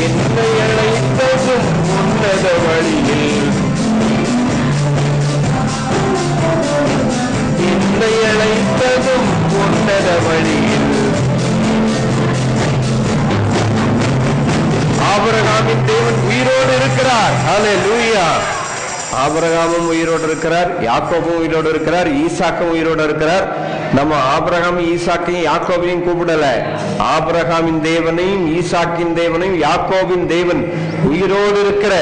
என்னை அழைத்ததும் உன்னத வழியில், என்னை அழைத்ததும் உன்னத வழியில். ஆபிரகாமின் தேவன் உயிரோடு இருக்கிறார். ஹல்லேலூயா. ஆபிரகாமும் உயிரோடு இருக்கிறார், யாக்கோபும் உயிரோடு இருக்கிறார், ஈசாக்கும் உயிரோடு இருக்கிறார். நம்ம ஆபிரகாம் ஈசாக்கையும் யாக்கோபையும் கூப்பிடல, ஆபிரகாமின் தேவனையும் ஈசாக்கின் தேவனையும் யாக்கோபின் தேவன் உயிரோடு இருக்கிற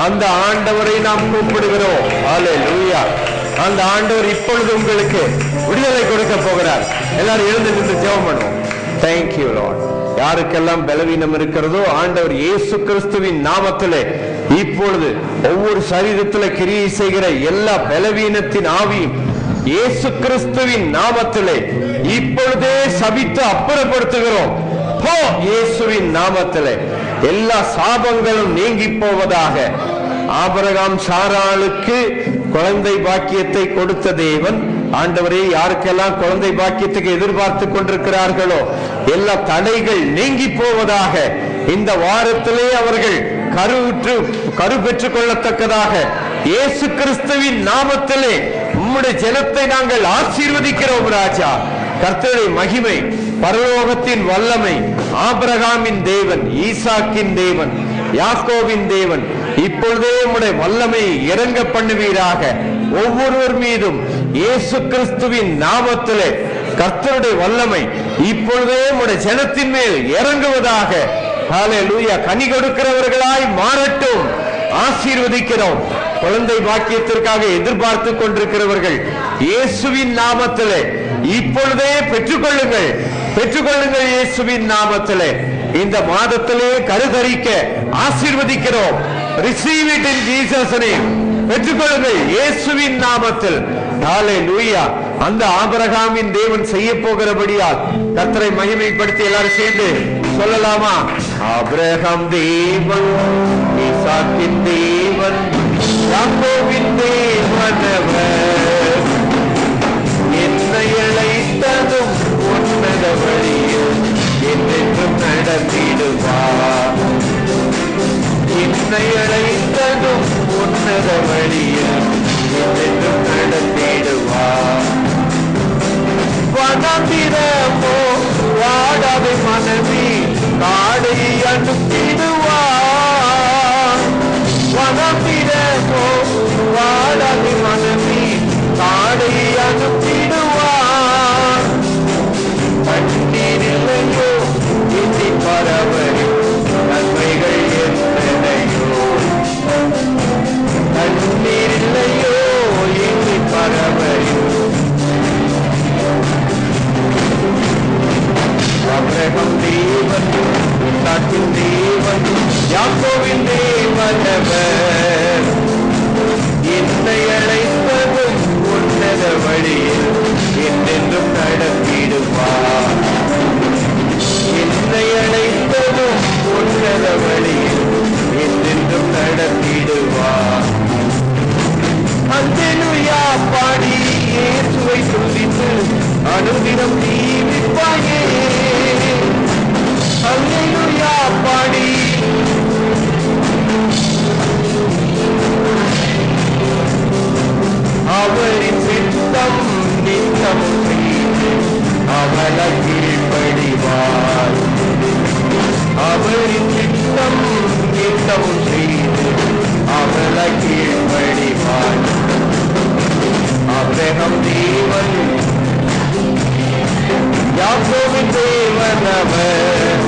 அந்த ஆண்டவரை நாம் கூப்பிடுகிறோம். ஹல்லேலூயா. அந்த ஆண்டவர் இப்பொழுது உங்களுக்கு விடுதலை கொடுக்க போகிறார். எல்லாரும் எழுந்து நின்று ஜெபம் பண்ணுவோம். Thank you Lord. யாருக்கெல்லாம் பலவீனம் இருக்கிறதோ ஆண்டவர் இயேசு கிறிஸ்துவின் நாமத்திலே இப்பொழுது ஒவ்வொரு சரீரத்தில் கிரியை செய்கிற எல்லா பலவீனத்தின் ஆவியும் இயேசு கிறிஸ்துவின் நாமத்திலே இப்பொழுதே சபித்து அப்புறப்படுத்துகிறோம். இயேசுவின் நாமத்திலே எல்லா சாபங்களும் நீங்கி போவதாக. ஆபிரகாம் சாராளுக்கு குழந்தை பாக்கியத்தை கொடுத்த தேவன் ஆண்டவரே, யாருக்கெல்லாம் குழந்தை பாக்கியத்துக்கு எதிர்பார்த்து கொண்டிருக்கிறார்களோ எல்லா தடைகள் நீங்கி போவதாக. இந்த வாரத்திலே அவர்கள் கரு பெற்றுக் கொள்ளத்தக்கதாக இயேசு கிறிஸ்துவின் நாமத்திலே உம்முடைய ஜனத்தை நாங்கள் ஆசீர்வதிக்கிறோம் ராஜா. கர்த்தருடைய மகிமை, பரலோகத்தின் வல்லமை, ஆபிரகாமின் தேவன், ஈசாக்கின் தேவன், யாக்கோபின் தேவன் இப்பொழுதே உம்முடைய வல்லமை இறங்க பண்ணுவீராக. ஒவ்வொருவர் மீதும் இயேசு கிறிஸ்துவின் நாமத்திலே கர்த்தருடைய வல்லமை இப்பொழுதே உம்முடைய ஜனத்தின் மேல் இறங்குவதாக. ஹல்லேலூயா. கனி கொடுக்கிறவர்களாய் மாறட்டும். ஆசீர்வதிக்கிறோம். குழந்தை பாக்கியத்திற்காக எதிர்பார்த்து கொண்டிருக்கிறவர்கள் இயேசுவின் நாமத்திலே இப்பொழுதே பெற்றுக்கொள்ளுங்கள், பெற்றுக்கொள்ளுங்கள். இயேசுவின் நாமத்திலே இந்த மாதத்திலே கருதரிக்க ஆசீர்வதிக்கிறோம். Receive it in Jesus name. பெற்றுக்கொள்ளுங்கள் இயேசுவின் நாமத்தில். ஹல்லேலூயா. அந்த ஆபிரகாமின் தேவன் செய்ய போகிறபடியால் கர்த்தரை மகிமைப்படுத்தி எல்லாரும் சேர்ந்து சொல்லலாமா? ஆபிரகாம் தேவன், ஈசாக்கின் தேவன், யாக்கோபின் தேவன் அவர். என்னை அழைத்ததும் உன்னத வழியில் என்றென்றும் நடத்திடுவார். என்னை அழைத்ததும் உன்னத வழியில் என்றென்றும் நடத்திடுவார். வனத்திரமோ வாடாத மனமே காடை அனுப்பிடுவார். வனத்திரமோ வாடாத மனமே காடை அனுப்பிடுவார். கண்ணீரில்லையோ எண்ணி பரவரி நன்மைகள் எத்தனையோ. கண்ணீரில்லையோ எண்ணி பரவரி. ஆபிரகாம் தேவன், ஈசாக்கின் தேவன், யாக்கோபின் தேவன் அவர். என்னை அழைத்ததும் உன்னத வழியில் என்றென்றும் நடத்திடுவார். என்னை அழைத்ததும் உன்னத வழியில் என்றென்றும் நடத்திடுவார். அல்லேலூயா பாடி இயேசுவை துதித்து அனுதினம் ஜீவிப்பாயே. அல்லேலூயா பாடி அவரின் சித்தம் நித்தம் செய்து அவளை கீழ்ப்படிவார். அவரின் சித்தம் நித்தம் செய்து அவளை கீழ்ப்படிவார். ஆபிரகாம் தேவன், யாக்கோபின் தேவன் அவர்.